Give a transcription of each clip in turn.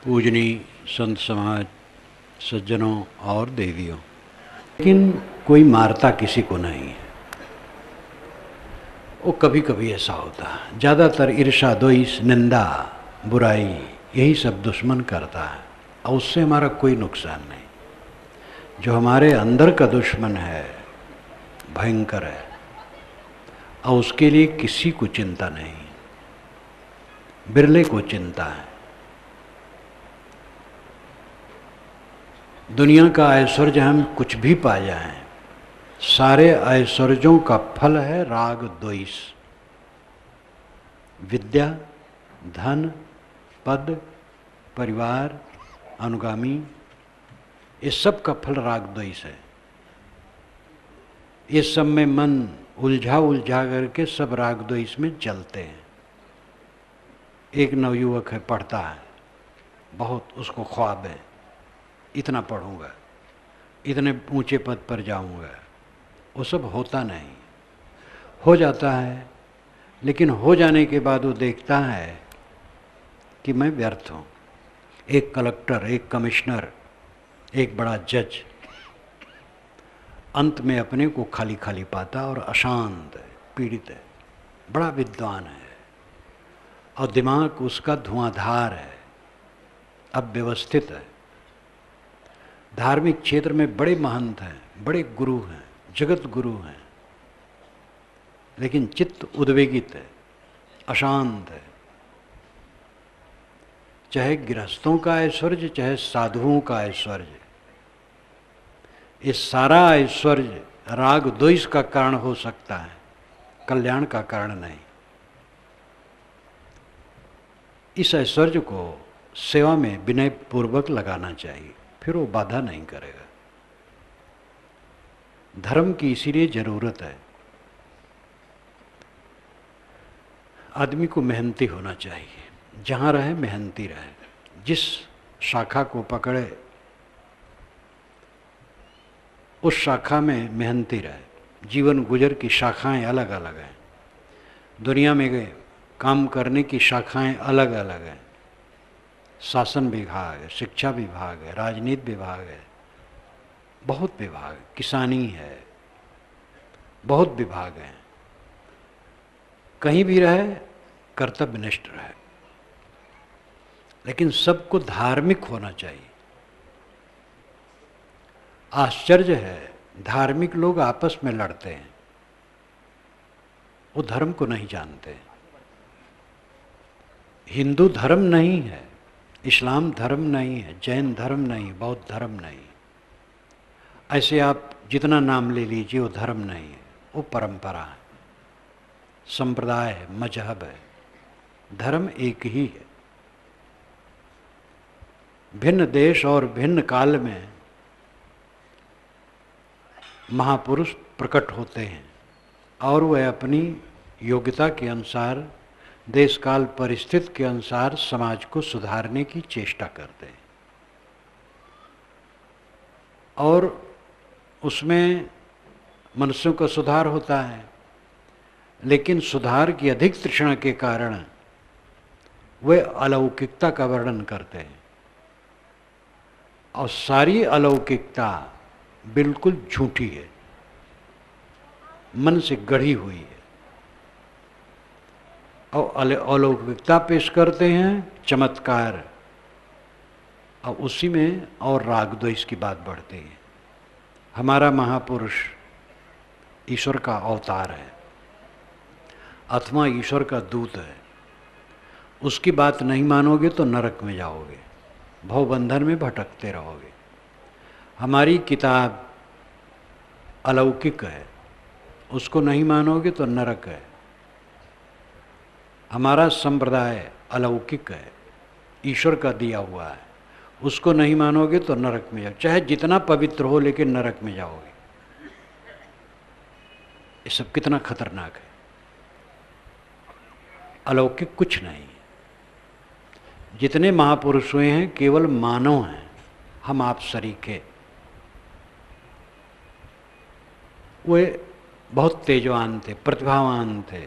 पूजनीय संत समाज, सज्जनों और देवियों, लेकिन कोई मारता किसी को नहीं है। वो कभी कभी ऐसा होता है। ज़्यादातर ईर्ष्या, द्वेष, निंदा, बुराई यही सब दुश्मन करता है और उससे हमारा कोई नुकसान नहीं। जो हमारे अंदर का दुश्मन है भयंकर है और उसके लिए किसी को चिंता नहीं, बिरले को चिंता है। दुनिया का ऐश्वर्य हम कुछ भी पा जाएं, सारे ऐश्वर्यों का फल है राग द्वेष। विद्या, धन, पद, परिवार, अनुगामी, ये सब का फल राग द्वेष है। ये सब में मन उलझा उलझा करके सब राग द्वेष में जलते हैं। एक नवयुवक है, पढ़ता है बहुत, उसको ख्वाब है इतना पढ़ूंगा, इतने ऊंचे पद पर जाऊंगा। वो सब होता नहीं, हो जाता है, लेकिन हो जाने के बाद वो देखता है कि मैं व्यर्थ हूँ। एक कलेक्टर, एक कमिश्नर, एक बड़ा जज, अंत में अपने को खाली खाली पाता और अशांत है, पीड़ित है। बड़ा विद्वान है और दिमाग उसका धुआंधार है, अब व्यवस्थित है। धार्मिक क्षेत्र में बड़े महंत हैं, बड़े गुरु हैं, जगत गुरु हैं, लेकिन चित्त उद्वेगित है, अशांत है। चाहे गृहस्थों का ऐश्वर्य, चाहे साधुओं का ऐश्वर्य, ये सारा ऐश्वर्य राग द्वेष का कारण हो सकता है, कल्याण का कारण नहीं। इस ऐश्वर्य को सेवा में विनय पूर्वक लगाना चाहिए, फिर वो बाधा नहीं करेगा। धर्म की इसीलिए जरूरत है। आदमी को मेहनती होना चाहिए, जहाँ रहे मेहनती रहे। जिस शाखा को पकड़े उस शाखा में मेहनती रहे। जीवन गुजर की शाखाएं अलग अलग हैं, दुनिया में गए काम करने की शाखाएं अलग अलग हैं। शासन विभाग है, शिक्षा विभाग है, राजनीति विभाग है, बहुत विभाग, किसानी है, बहुत विभाग हैं। कहीं भी रहे कर्तव्यनिष्ठ रहे, लेकिन सबको धार्मिक होना चाहिए। आश्चर्य है, धार्मिक लोग आपस में लड़ते हैं, वो धर्म को नहीं जानते। हिंदू धर्म नहीं है, इस्लाम धर्म नहीं है, जैन धर्म नहीं, बौद्ध धर्म नहीं। ऐसे आप जितना नाम ले लीजिए, वो धर्म नहीं है, वो परंपरा है, संप्रदाय है, मजहब है। धर्म एक ही है। भिन्न देश और भिन्न काल में महापुरुष प्रकट होते हैं और वह अपनी योग्यता के अनुसार, देश काल परिस्थिति के अनुसार समाज को सुधारने की चेष्टा करते हैं और उसमें मनुष्यों का सुधार होता है। लेकिन सुधार की अधिक तृष्णा के कारण वे अलौकिकता का वर्णन करते हैं और सारी अलौकिकता बिल्कुल झूठी है, मन से गढ़ी हुई है। और अलौकिकता पेश करते हैं, चमत्कार, और उसी में और राग द्वेष की बात बढ़ती है। हमारा महापुरुष ईश्वर का अवतार है अथवा ईश्वर का दूत है, उसकी बात नहीं मानोगे तो नरक में जाओगे, भवबंधन में भटकते रहोगे। हमारी किताब अलौकिक है, उसको नहीं मानोगे तो नरक है। हमारा संप्रदाय अलौकिक है, ईश्वर का दिया हुआ है, उसको नहीं मानोगे तो नरक में जाओगे। चाहे जितना पवित्र हो, लेकिन नरक में जाओगे। ये सब कितना खतरनाक है। अलौकिक कुछ नहीं। जितने महापुरुष हुए हैं केवल मानव हैं, हम आप सरीखे। वे बहुत तेजवान थे, प्रतिभावान थे,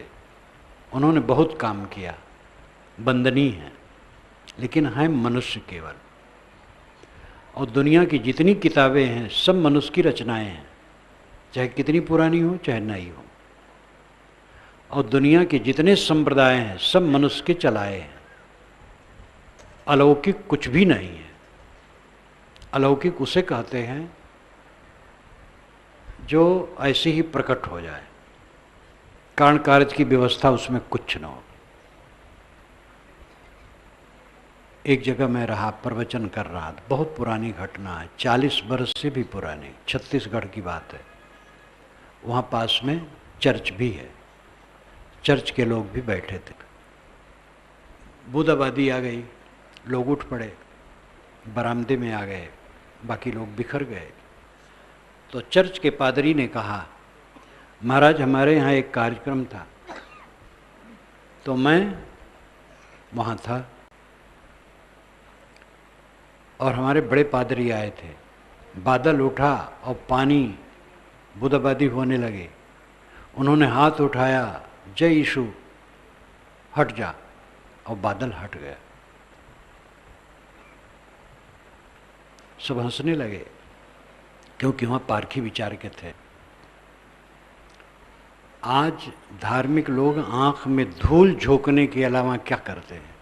उन्होंने बहुत काम किया, वंदनीय हैं। लेकिन हैं मनुष्य केवल। और दुनिया की जितनी किताबें हैं सब मनुष्य की रचनाएं हैं, चाहे कितनी पुरानी हो चाहे नई हो। और दुनिया के जितने संप्रदाय हैं सब मनुष्य के चलाए हैं। अलौकिक कुछ भी नहीं है। अलौकिक उसे कहते हैं जो ऐसे ही प्रकट हो जाए, कारण कार्य की व्यवस्था उसमें कुछ न हो। एक जगह मैं रहा, प्रवचन कर रहा था, बहुत पुरानी घटना है, 40 वर्ष से भी पुरानी, छत्तीसगढ़ की बात है। वहाँ पास में चर्च भी है, चर्च के लोग भी बैठे थे। बूंदाबांदी आ गई, लोग उठ पड़े, बरामदे में आ गए, बाकी लोग बिखर गए। तो चर्च के पादरी ने कहा, महाराज हमारे यहाँ एक कार्यक्रम था, तो मैं वहाँ था और हमारे बड़े पादरी आए थे। बादल उठा और पानी, बूंदाबांदी होने लगे। उन्होंने हाथ उठाया, जय यीशु, हट जा, और बादल हट गया। सब हंसने लगे क्योंकि वहाँ पारखी विचार के थे। आज धार्मिक लोग आंख में धूल झोंकने के अलावा क्या करते हैं?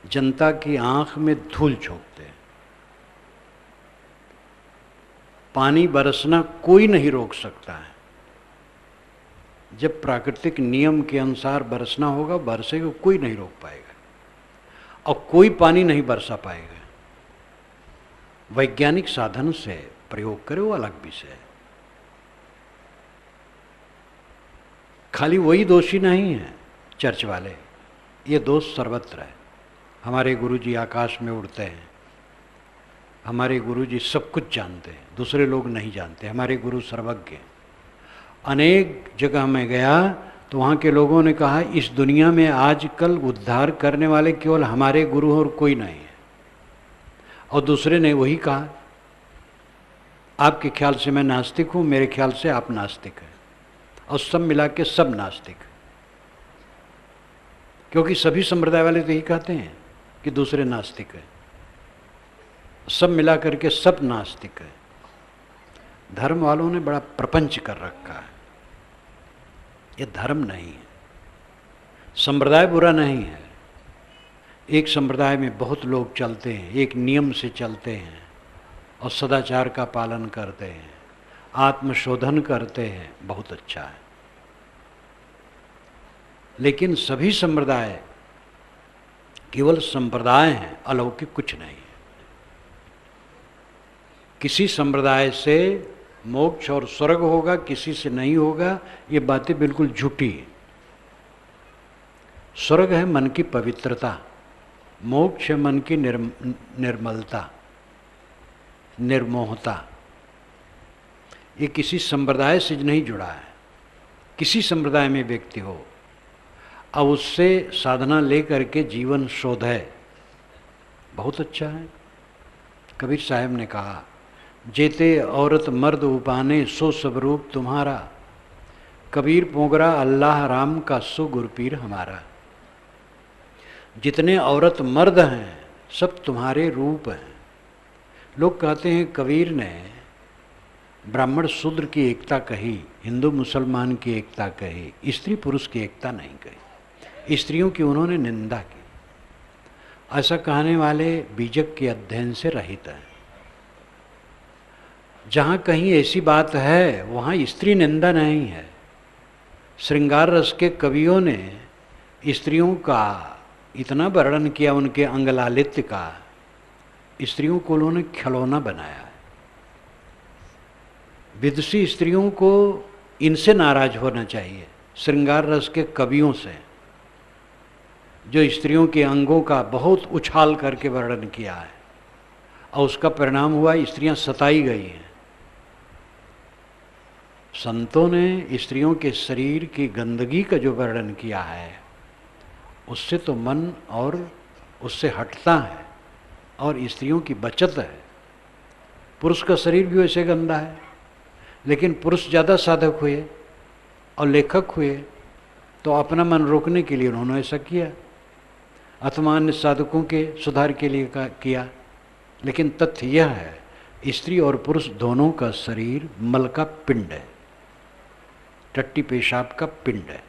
जनता की आंख में धूल झोंकते हैं। पानी बरसना कोई नहीं रोक सकता है। जब प्राकृतिक नियम के अनुसार बरसना होगा, बरसेगा, कोई नहीं रोक पाएगा। और कोई पानी नहीं बरसा पाएगा। वैज्ञानिक साधन से प्रयोग करे वो अलग विषय है। खाली वही दोषी नहीं है चर्च वाले, ये दोष सर्वत्र है। हमारे गुरुजी आकाश में उड़ते हैं, हमारे गुरुजी सब कुछ जानते हैं, दूसरे लोग नहीं जानते। हमारे गुरु सर्वज्ञ। अनेक जगह मैं गया तो वहाँ के लोगों ने कहा, इस दुनिया में आजकल उद्धार करने वाले केवल हमारे गुरु और कोई नहीं है। और दूसरे ने वही कहा, आपके ख्याल से मैं नास्तिक हूँ, मेरे ख्याल से आप नास्तिक हैं। और सब मिला के सब नास्तिक, क्योंकि सभी संप्रदाय वाले तो यही कहते हैं कि दूसरे नास्तिक है। सब मिला करके सब नास्तिक है। धर्म वालों ने बड़ा प्रपंच कर रखा है। ये धर्म नहीं है। संप्रदाय बुरा नहीं है। एक संप्रदाय में बहुत लोग चलते हैं, एक नियम से चलते हैं और सदाचार का पालन करते हैं, आत्मशोधन करते हैं, बहुत अच्छा है। लेकिन सभी संप्रदाय केवल संप्रदाय हैं, अलौकिक कुछ नहीं है। किसी संप्रदाय से मोक्ष और स्वर्ग होगा, किसी से नहीं होगा, ये बातें बिल्कुल झूठी है। स्वर्ग है मन की पवित्रता, मोक्ष है मन की निर्मलता, निर्मोहता। ये किसी संप्रदाय से नहीं जुड़ा है। किसी संप्रदाय में व्यक्ति हो, अब उससे साधना ले करके जीवन शोध है, बहुत अच्छा है। कबीर साहब ने कहा, जेते औरत मर्द उपाने सो सब रूप तुम्हारा, कबीर पोगरा अल्लाह राम का सो गुरपीर हमारा। जितने औरत मर्द हैं सब तुम्हारे रूप हैं। लोग कहते हैं कबीर ने ब्राह्मण शूद्र की एकता कही, हिंदू मुसलमान की एकता कही, स्त्री पुरुष की एकता नहीं कही। स्त्रियों की उन्होंने निंदा की। ऐसा कहने वाले बीजक के अध्ययन से रहित हैं। जहाँ कहीं ऐसी बात है वहाँ स्त्री निंदा नहीं है। श्रृंगार रस के कवियों ने स्त्रियों का इतना वर्णन किया, उनके अंगलालित्य का, स्त्रियों को उन्होंने खिलौना बनाया है। विदुषी स्त्रियों को इनसे नाराज होना चाहिए, श्रृंगार रस के कवियों से, जो स्त्रियों के अंगों का बहुत उछाल करके वर्णन किया है और उसका परिणाम हुआ स्त्रियां सताई गई हैं। संतों ने स्त्रियों के शरीर की गंदगी का जो वर्णन किया है, उससे तो मन और उससे हटता है और स्त्रियों की बचत है। पुरुष का शरीर भी वैसे गंदा है, लेकिन पुरुष ज़्यादा साधक हुए और लेखक हुए तो अपना मन रोकने के लिए उन्होंने ऐसा किया। अथवा अन्य साधकों के सुधार के लिए किया। लेकिन तथ्य यह है, स्त्री और पुरुष दोनों का शरीर मल का पिंड है, टट्टी पेशाब का पिंड है।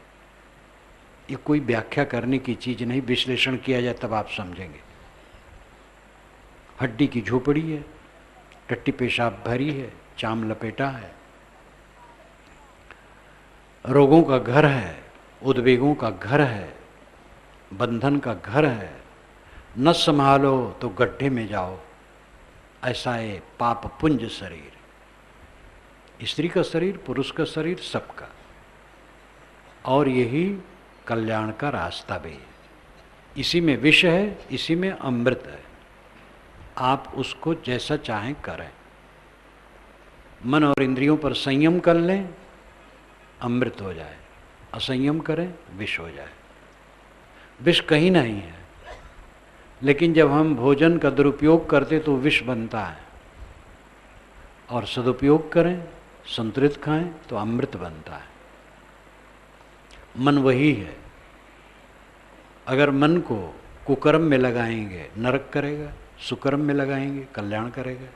ये कोई व्याख्या करने की चीज नहीं, विश्लेषण किया जाए तब आप समझेंगे। हड्डी की झोपड़ी है, टट्टी पेशाब भरी है, चाम लपेटा है, रोगों का घर है, उद्वेगों का घर है, बंधन का घर है। न संभालो तो गड्ढे में जाओ, ऐसा है पाप पुंज शरीर। स्त्री का शरीर, पुरुष का शरीर, सबका। और यही कल्याण का रास्ता भी है। इसी में विष है, इसी में अमृत है। आप उसको जैसा चाहें करें। मन और इंद्रियों पर संयम कर लें, अमृत हो जाए। असंयम करें, विष हो जाए। विष कहीं नहीं है, लेकिन जब हम भोजन का दुरुपयोग करते तो विष बनता है, और सदुपयोग करें, संतुलित खाएं तो अमृत बनता है। मन वही है। अगर मन को कुकर्म में लगाएंगे नरक करेगा, सुकर्म में लगाएंगे कल्याण करेगा।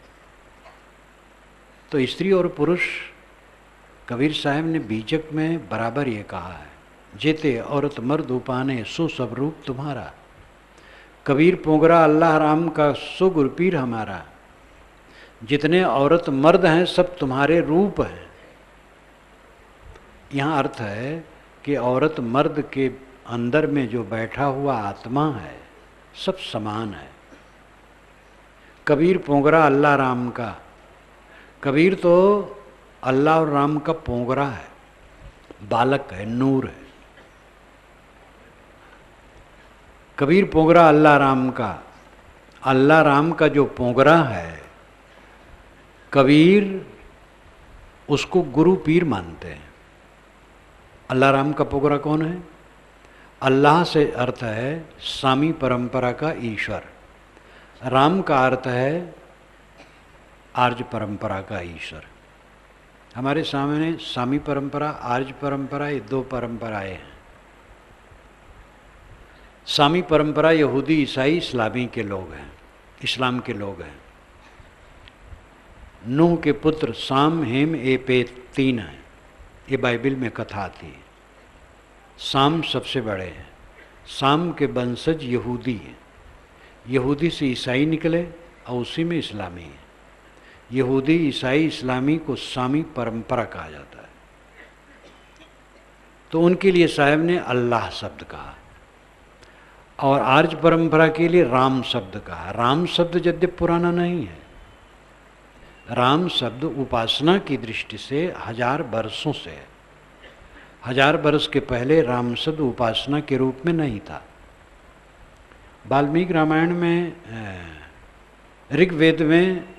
तो स्त्री और पुरुष, कबीर साहब ने बीजक में बराबर ये कहा है, जेते औरत मर्द उपाने सो सब रूप तुम्हारा। कबीर पोगरा अल्लाह राम का सो गुरु पीर हमारा। जितने औरत मर्द हैं सब तुम्हारे रूप हैं। यहाँ अर्थ है कि औरत मर्द के अंदर में जो बैठा हुआ आत्मा है सब समान है। कबीर पोगरा अल्लाह राम का। कबीर तो अल्लाह और राम का पोगरा है, बालक है, नूर है। कबीर पोगरा अल्लाह राम का। अल्लाह राम का जो पोगरा है, कबीर उसको गुरु पीर मानते हैं। अल्लाह राम का पोगरा कौन है? अल्लाह से अर्थ है सामी परंपरा का ईश्वर। राम का अर्थ है आर्य परंपरा का ईश्वर। हमारे सामने सामी परंपरा, आर्य परंपरा, ये दो परंपराएं हैं। सामी परंपरा यहूदी, ईसाई, इस्लामी के लोग हैं, इस्लाम के लोग हैं। नूह के पुत्र साम, हेम, एपेत 3 हैं। ये बाइबल में कथा आती है। साम सबसे बड़े हैं। साम के वंशज यहूदी हैं। यहूदी से ईसाई निकले और उसी में इस्लामी है। यहूदी, ईसाई, इस्लामी को सामी परंपरा कहा जाता है। तो उनके लिए साहब ने अल्लाह शब्द कहा, और आर्य परंपरा के लिए राम शब्द कहा। राम शब्द यद्यपि पुराना नहीं है। राम शब्द उपासना की दृष्टि से 1000 वर्षों से है। 1000 वर्ष के पहले राम शब्द उपासना के रूप में नहीं था। वाल्मीकि रामायण में, ऋग्वेद में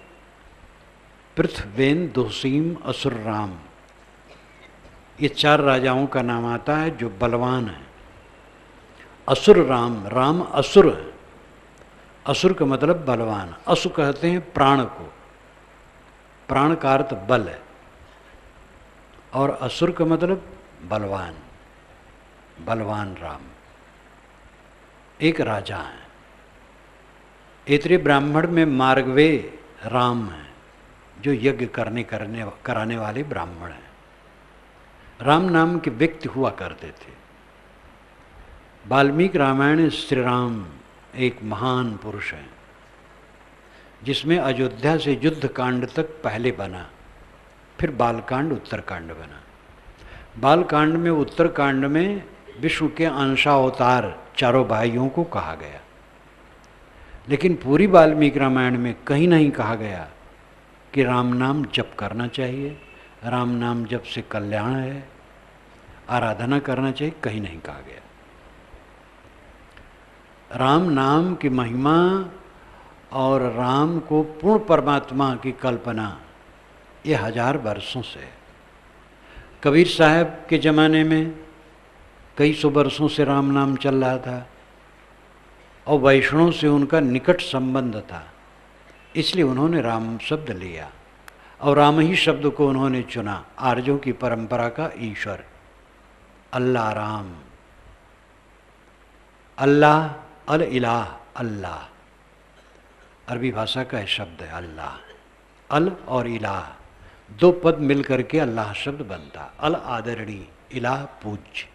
पृथ्वेन दोसीम असुर राम, ये 4 राजाओं का नाम आता है जो बलवान है। असुर राम, राम असुर है। असुर का मतलब बलवान। असु कहते हैं प्राण को, प्राण का अर्थ बल है, और असुर का मतलब बलवान। बलवान राम एक राजा है। ऐत्रेय ब्राह्मण में मार्गवे राम है, जो यज्ञ कराने वाले ब्राह्मण हैं। राम नाम के व्यक्ति हुआ करते थे। वाल्मीकि रामायण श्री राम एक महान पुरुष हैं, जिसमें अयोध्या से युद्ध कांड तक पहले बना, फिर बालकांड उत्तरकांड बना। बालकांड में, उत्तरकांड में विष्णु के अंशावतार चारों भाइयों को कहा गया, लेकिन पूरी वाल्मीकि रामायण में कहीं नहीं कहा गया कि राम नाम जप करना चाहिए, राम नाम जप से कल्याण है, आराधना करना चाहिए, कहीं नहीं कहा गया। राम नाम की महिमा और राम को पूर्ण परमात्मा की कल्पना ये 1000 वर्षों से है। कबीर साहब के ज़माने में कई सौ वर्षों से राम नाम चल रहा था, और वैष्णव से उनका निकट संबंध था, इसलिए उन्होंने राम शब्द लिया, और राम ही शब्द को उन्होंने चुना। आर्यों की परंपरा का ईश्वर अल्लाह राम। अल्लाह अल इलाह अल्लाह, अरबी भाषा का है शब्द है अल्लाह। अल और इलाह दो पद मिलकर के अल्लाह शब्द बनता। अल आदरणीय, इलाह पूज्य।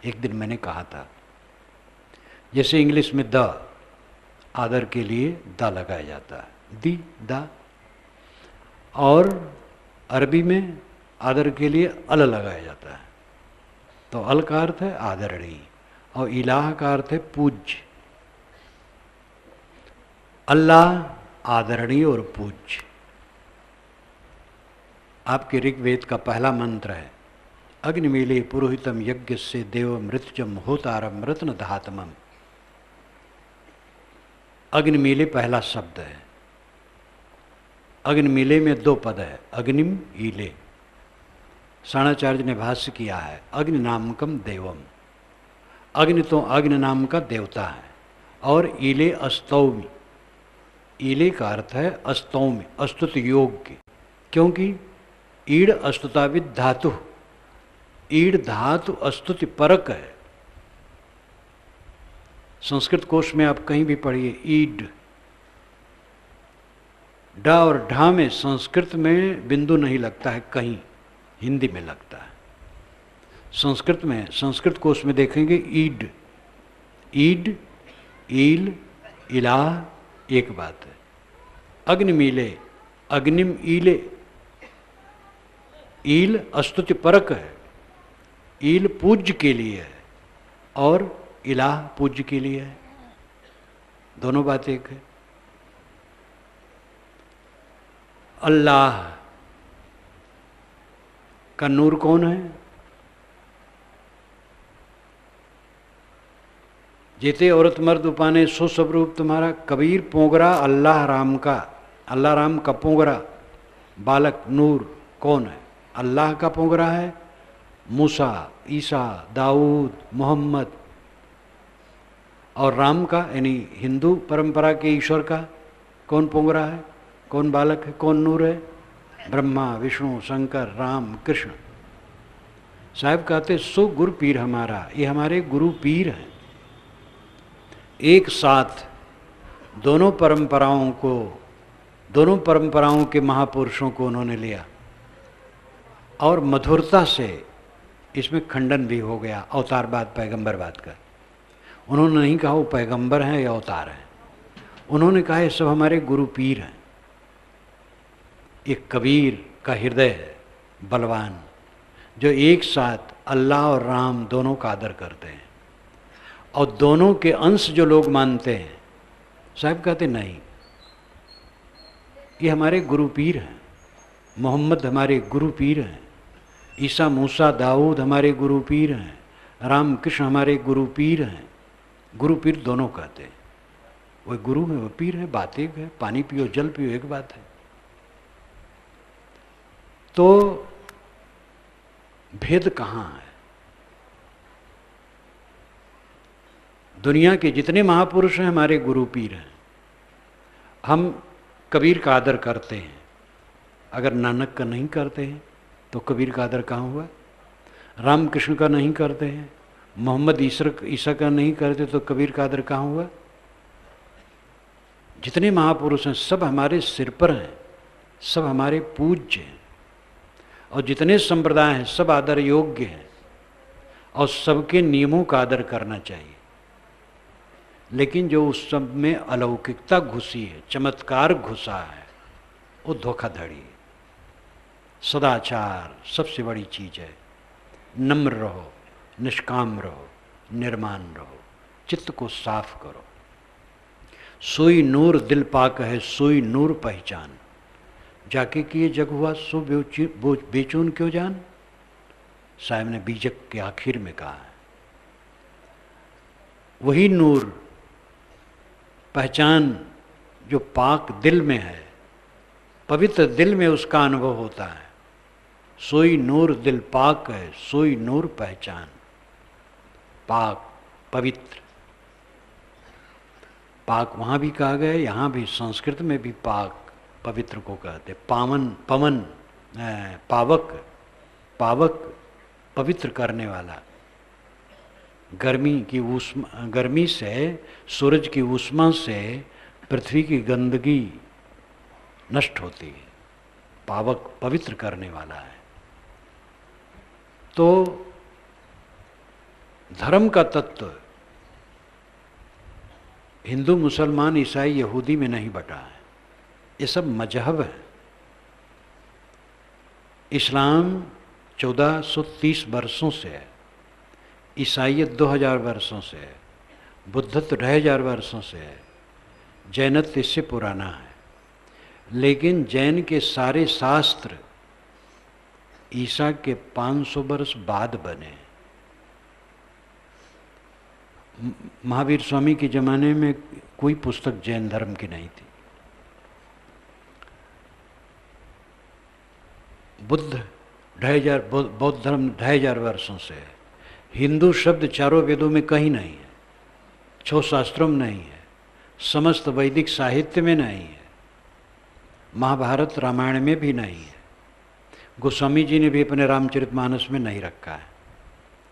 एक दिन मैंने कहा था जैसे इंग्लिश में द आदर के लिए द लगाया जाता है, दी द, और अरबी में आदर के लिए अल लगाया जाता है। तो अल का अर्थ है आदरणीय और इलाह का अर्थ है पूज्य। अल्लाह आदरणीय और पूज्य। आपके ऋग्वेद का पहला मंत्र है अग्निमीले पुरोहितम यज्ञ से देव मृत्युजम होतारम रत्न धातमम। अग्निमीले पहला शब्द है। अग्निमीले में दो पद है, अग्निम ईले। साणाचार्य ने भाष्य किया है अग्नि नामकम देवम। अग्नि तो अग्नि नाम का देवता है, और ईले अस्तौमि। ईले का अर्थ है अस्तौमि, अस्तुत योग्य, क्योंकि ईड़ अस्तुताविद धातु, ईड़ धातु अस्तुति परक है। संस्कृत कोश में आप कहीं भी पढ़िए ईड, डा और ढा में संस्कृत में बिंदु नहीं लगता है, कहीं हिंदी में लगता है। संस्कृत में, संस्कृत कोश में देखेंगे ईड, ईड, ईल, इलाह एक बात है। अग्निमीले, अग्निम ईले, ईल अस्तुति परक है, ईल पूज्य के लिए है और इलाह पूज्य के लिए है, दोनों बात एक है। अल्लाह का नूर कौन है? जेते औरत मर्द उपाने सो सब रूप तुम्हारा। कबीर पोंगरा अल्लाह राम का, अल्लाह राम का पोंगरा बालक नूर कौन है? अल्लाह का पोंगरा है। मूसा, ईसा, दाऊद, मोहम्मद, और राम का यानी हिंदू परंपरा के ईश्वर का कौन पोंगरा है, कौन बालक है, कौन नूर है? ब्रह्मा, विष्णु, शंकर, राम, कृष्ण। साहब कहते सो गुरु पीर हमारा, ये हमारे गुरु पीर हैं। एक साथ दोनों परंपराओं को, दोनों परंपराओं के महापुरुषों को उन्होंने लिया और मधुरता से इसमें खंडन भी हो गया अवतारवाद पैगंबरवाद का। उन्होंने नहीं कहा वो पैगंबर हैं या अवतार हैं, उन्होंने कहा ये सब हमारे गुरु पीर हैं। एक कबीर का हृदय है बलवान, जो एक साथ अल्लाह और राम दोनों का आदर करते हैं, और दोनों के अंश जो लोग मानते हैं, साहब कहते नहीं, ये हमारे गुरु पीर हैं। मोहम्मद हमारे गुरु पीर हैं, ईसा, मूसा, दाऊद हमारे गुरु पीर हैं, राम कृष्ण हमारे गुरु पीर हैं। गुरु पीर दोनों कहते हैं, वो गुरु है वो पीर है, बात एक है। पानी पियो जल पियो एक बात है। तो भेद कहाँ है? दुनिया के जितने महापुरुष हैं हमारे गुरु पीर हैं। हम कबीर का आदर करते हैं, अगर नानक का नहीं करते हैं तो कबीर का आदर कहाँ हुआ? रामकृष्ण का नहीं करते हैं, मोहम्मद ईसा का नहीं करते तो कबीर का आदर कहाँ हुआ? जितने महापुरुष हैं सब हमारे सिर पर हैं, सब हमारे पूज्य हैं, और जितने संप्रदाय हैं सब आदर योग्य हैं, और सबके नियमों का आदर करना चाहिए। लेकिन जो उस सब में अलौकिकता घुसी है, चमत्कार घुसा है, वो धोखाधड़ी है। सदाचार सबसे बड़ी चीज है। नम्र रहो, निष्काम रहो, निर्माण रहो, चित्त को साफ करो। सोई नूर दिल पाक है, सोई नूर पहचान। जाके किए जग हुआ सो बेचून क्यों जान, साहब ने बीजक के आखिर में कहा है। वही नूर पहचान जो पाक दिल में है, पवित्र दिल में उसका अनुभव होता है। सोई नूर दिल पाक है, सोई नूर पहचान। पाक पवित्र, पाक वहाँ भी कहा गया, यहाँ भी संस्कृत में भी पाक पवित्र को कहते। पावन, पवन, पावक, पावक पवित्र करने वाला। गर्मी से, सूरज की ऊष्मा से पृथ्वी की गंदगी नष्ट होती है, पावक पवित्र करने वाला है। तो धर्म का तत्व हिंदू, मुसलमान, ईसाई, यहूदी में नहीं बटा है, ये सब मजहब है। इस्लाम 1430 वर्षों से है, ईसाईयत 2000 वर्षों से है, बुद्धत्व 2000 वर्षों से है, जैनत्व इससे पुराना है। लेकिन जैन के सारे शास्त्र ईसा के 500 वर्ष बाद बने। महावीर स्वामी के ज़माने में कोई पुस्तक जैन धर्म की नहीं थी। बौद्ध धर्म 2500 वर्षों से है। हिंदू शब्द चारों वेदों में कहीं नहीं है, 6 शास्त्रों में नहीं है, समस्त वैदिक साहित्य में नहीं है, महाभारत रामायण में भी नहीं है, गोस्वामी जी ने भी अपने रामचरितमानस में नहीं रखा है।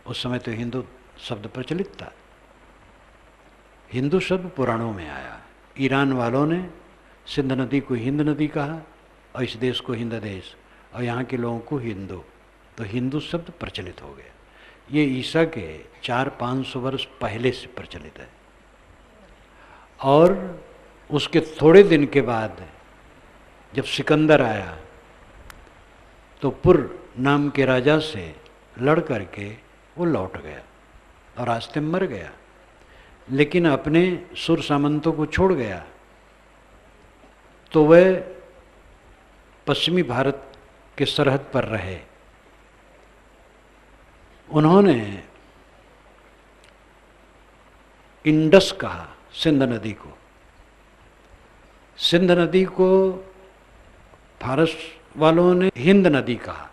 उस समय तो हिंदू शब्द प्रचलित था। हिंदू शब्द पुराणों में आया। ईरान वालों ने सिंध नदी को हिंद नदी कहा और इस देश को हिंद देश, और यहाँ के लोगों को हिंदू, तो हिंदू शब्द प्रचलित हो गया। ये ईसा के 400-500 वर्ष पहले से प्रचलित है। और उसके थोड़े दिन के बाद जब सिकंदर आया तो पुर नाम के राजा से लड़ करके वो लौट गया और रास्ते में मर गया, लेकिन अपने सुर सामंतों को छोड़ गया। तो वह पश्चिमी भारत के सरहद पर रहे। उन्होंने इंडस कहा सिंध नदी को। सिंध नदी को फारस वालों ने हिंद नदी कहा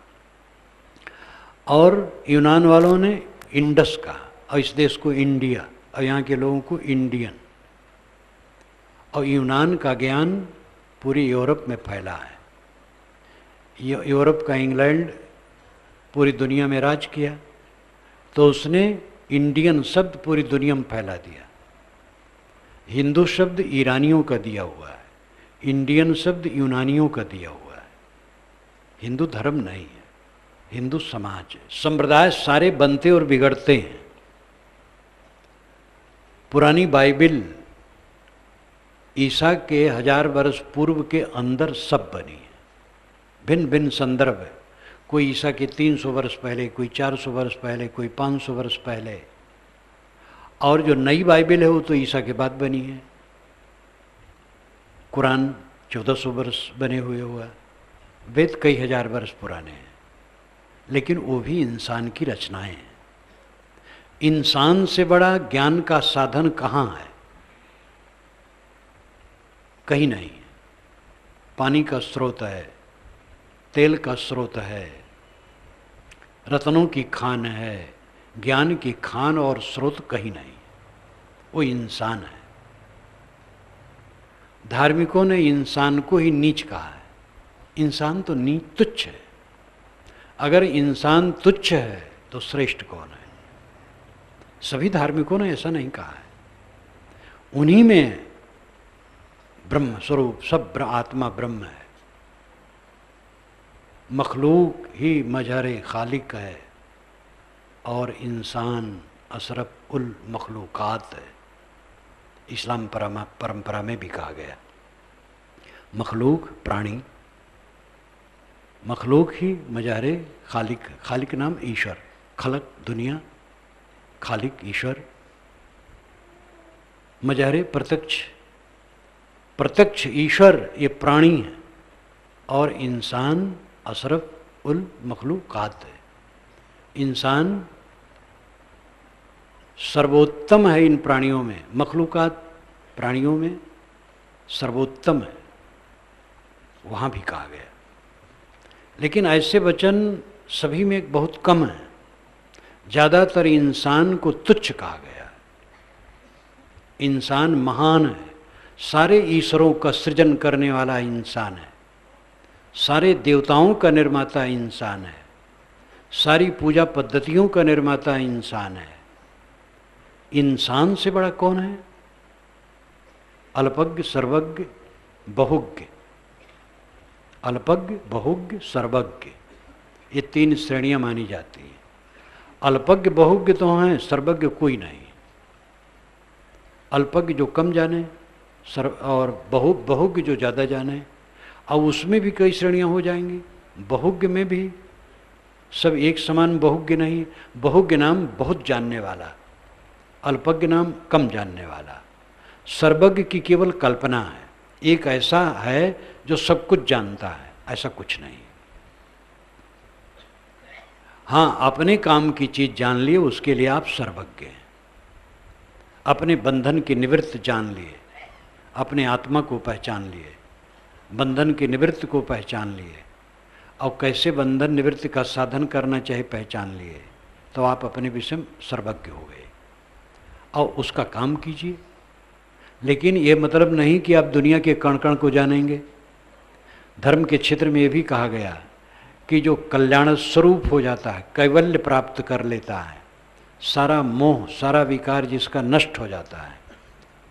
और यूनान वालों ने इंडस कहा, और इस देश को इंडिया और यहाँ के लोगों को इंडियन। और यूनान का ज्ञान पूरी यूरोप में फैला है। यूरोप का इंग्लैंड पूरी दुनिया में राज किया, तो उसने इंडियन शब्द पूरी दुनिया में फैला दिया। हिंदू शब्द ईरानियों का दिया हुआ है, इंडियन शब्द यूनानियों का दिया हुआ है। हिंदू धर्म नहीं है, हिंदू समाज है। संप्रदाय सारे बनते और बिगड़ते हैं। पुरानी बाइबिल ईसा के 1000 वर्ष पूर्व के अंदर सब बनी है। भिन्न भिन्न संदर्भ है। कोई ईसा के 300 वर्ष पहले, कोई 400 वर्ष पहले, कोई 500 वर्ष पहले। और जो नई बाइबिल है वो तो ईसा के बाद बनी है। कुरान 1400 वर्ष बने हुए हुआ, वेद कई हजार वर्ष पुराने हैं, लेकिन वो भी इंसान की रचनाएं हैं। इंसान से बड़ा ज्ञान का साधन कहाँ है? कहीं नहीं है। पानी का स्रोत है, तेल का स्रोत है, रत्नों की खान है, ज्ञान की खान और स्रोत कहीं नहीं। वो इंसान है। धार्मिकों ने इंसान को ही नीच कहा है। इंसान तो नीच, तुच्छ है। अगर इंसान तुच्छ है तो श्रेष्ठ कौन है? सभी धार्मिकों ने ऐसा नहीं कहा है। उन्हीं में ब्रह्म स्वरूप, सब आत्मा ब्रह्म है। मखलूक ही मजहर खालिक है और इंसान अशरफ उल मखलूकात है। इस्लाम परंपरा में भी कहा गया मखलूक प्राणी, मखलूक ही मजहर खालिक। खालिक नाम ईश्वर, खलक दुनिया, खालिक ईश्वर, मजहर प्रत्यक्ष, प्रत्यक्ष ईश्वर ये प्राणी है और इंसान अशरफ उल मखलूकात है। इंसान सर्वोत्तम है इन प्राणियों में, मखलूकात प्राणियों में सर्वोत्तम है, वहाँ भी कहा गया। लेकिन ऐसे वचन सभी में बहुत कम है। ज़्यादातर इंसान को तुच्छ कहा गया। इंसान महान है, सारे ईश्वरों का सृजन करने वाला इंसान है, सारे देवताओं का निर्माता इंसान है, सारी पूजा पद्धतियों का निर्माता इंसान है, इंसान से बड़ा कौन है? अल्पज्ञ, सर्वज्ञ, बहुज्ञ। अल्पज्ञ, बहुज्ञ, सर्वज्ञ, ये 3 श्रेणियां मानी जाती हैं। अल्पज्ञ बहुज्ञ तो हैं, सर्वज्ञ कोई नहीं। अल्पज्ञ जो कम जाने, और बहुज्ञ जो ज़्यादा जाने। अब उसमें भी कई श्रेणियां हो जाएंगी। बहुज्ञ में भी सब एक समान बहुज्ञ नहीं। बहुज्ञ नाम बहुत जानने वाला, अल्पज्ञ नाम कम जानने वाला। सर्वज्ञ की केवल कल्पना है, एक ऐसा है जो सब कुछ जानता है, ऐसा कुछ नहीं। हाँ, अपने काम की चीज जान लिए, उसके लिए आप सर्वज्ञ हैं। अपने बंधन की निवृत्त जान लिए, अपने आत्मा को पहचान लिए, बंधन की निवृत्त को पहचान लिए, और कैसे बंधन निवृत्ति का साधन करना चाहिए पहचान लिए, तो आप अपने विषय में सर्वज्ञ हो गए और उसका काम कीजिए। लेकिन ये मतलब नहीं कि आप दुनिया के कण कण को जानेंगे। धर्म के क्षेत्र में ये भी कहा गया कि जो कल्याण स्वरूप हो जाता है, कैवल्य प्राप्त कर लेता है, सारा मोह सारा विकार जिसका नष्ट हो जाता है,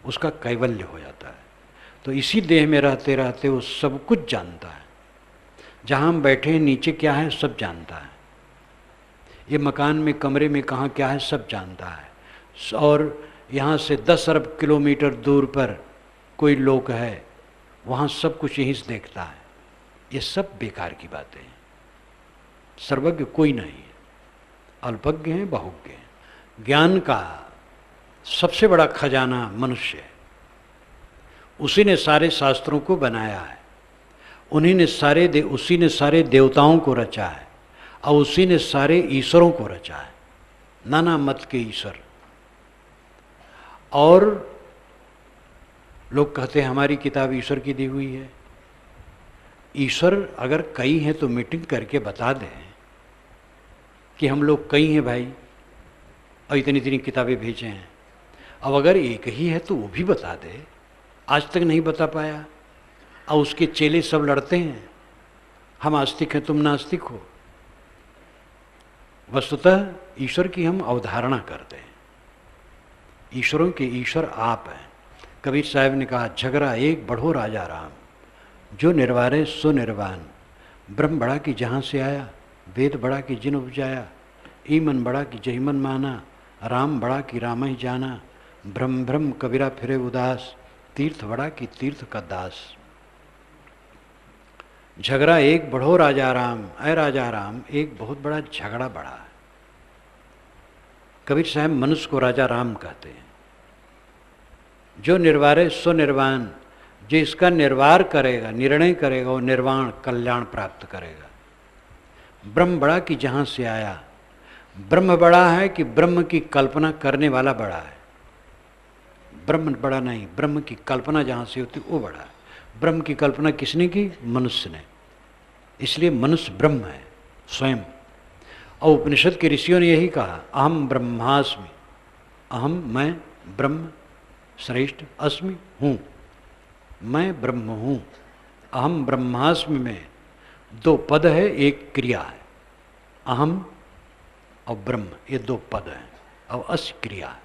उसका कैवल्य हो जाता है। तो इसी देह में रहते रहते वो सब कुछ जानता है। जहाँ हम बैठे हैं नीचे क्या है सब जानता है, ये मकान में कमरे में कहाँ क्या है सब जानता है, और यहाँ से 10 अरब किलोमीटर दूर पर कोई लोक है, वहाँ सब कुछ यहीं से देखता है। ये सब बेकार की बातें हैं। सर्वज्ञ कोई नहीं है, अल्पज्ञ हैं, बहुज्ञ हैं। ज्ञान का सबसे बड़ा खजाना मनुष्य है। उसी ने सारे शास्त्रों को बनाया है, उसी ने सारे देवताओं को रचा है, और उसी ने सारे ईश्वरों को रचा है, नाना मत के ईश्वर। और लोग कहते हैं हमारी किताब ईश्वर की दी हुई है। ईश्वर अगर कई हैं तो मीटिंग करके बता दें कि हम लोग कई हैं भाई, और इतनी इतनी किताबें भेजे हैं। अब अगर एक ही है तो वो भी बता दे, आज तक नहीं बता पाया, और उसके चेले सब लड़ते हैं, हम आस्तिक हैं तुम नास्तिक हो। वस्तुतः ईश्वर की हम अवधारणा करते हैं, ईश्वरों के ईश्वर आप हैं। कबीर साहब ने कहा, झगड़ा एक बढ़ो राजा राम, जो निर्वारे सो निर्वाण। ब्रह्म बड़ा कि जहाँ से आया, वेद बड़ा कि जिन उपजाया, ईमन बड़ा कि जही मन माना, राम बड़ा कि राम ही जाना। ब्रह्म ब्रह्म कबीरा फिरे उदास, तीर्थ बड़ा कि तीर्थ का दास। झगड़ा एक बढ़ो राजा राम, अय राजा राम, एक बहुत बड़ा झगड़ा बड़ा है। कबीर साहब मनुष्य को राजा राम कहते हैं। जो निर्वारे सो निर्वाण, जो इसका निर्वार करेगा, निर्णय करेगा, वो निर्वाण कल्याण प्राप्त करेगा। ब्रह्म बड़ा कि जहाँ से आया, ब्रह्म बड़ा है कि ब्रह्म की कल्पना करने वाला बड़ा है। ब्रह्म बड़ा नहीं, ब्रह्म की कल्पना जहाँ से होती वो बड़ा है। ब्रह्म की कल्पना किसने की? मनुष्य ने। इसलिए मनुष्य ब्रह्म है स्वयं। और उपनिषद के ऋषियों ने यही कहा, अहम ब्रह्मास्मि, अहम मैं ब्रह्म श्रेष्ठ, अस्मि हूँ, मैं ब्रह्म हूँ। अहम ब्रह्मास्मि में 2 पद है, एक क्रिया है। अहम और ब्रह्म ये 2 पद हैं, और अस क्रिया है।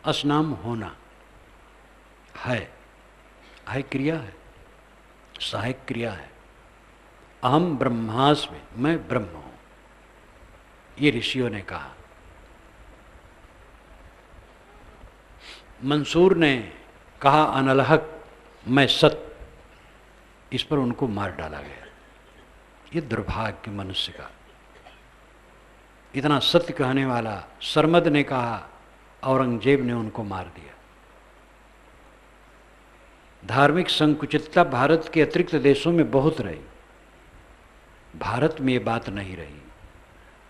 अस नाम होना है क्रिया है, सहायक क्रिया है। अहम ब्रह्मास्मि, मैं ब्रह्म हूँ, ये ऋषियों ने कहा। मंसूर ने कहा अनलहक, मैं सत्य, इस पर उनको मार डाला गया। ये दुर्भाग्य मनुष्य का। इतना सत्य कहने वाला सरमद ने कहा, औरंगजेब ने उनको मार दिया। धार्मिक संकुचितता भारत के अतिरिक्त देशों में बहुत रही, भारत में ये बात नहीं रही।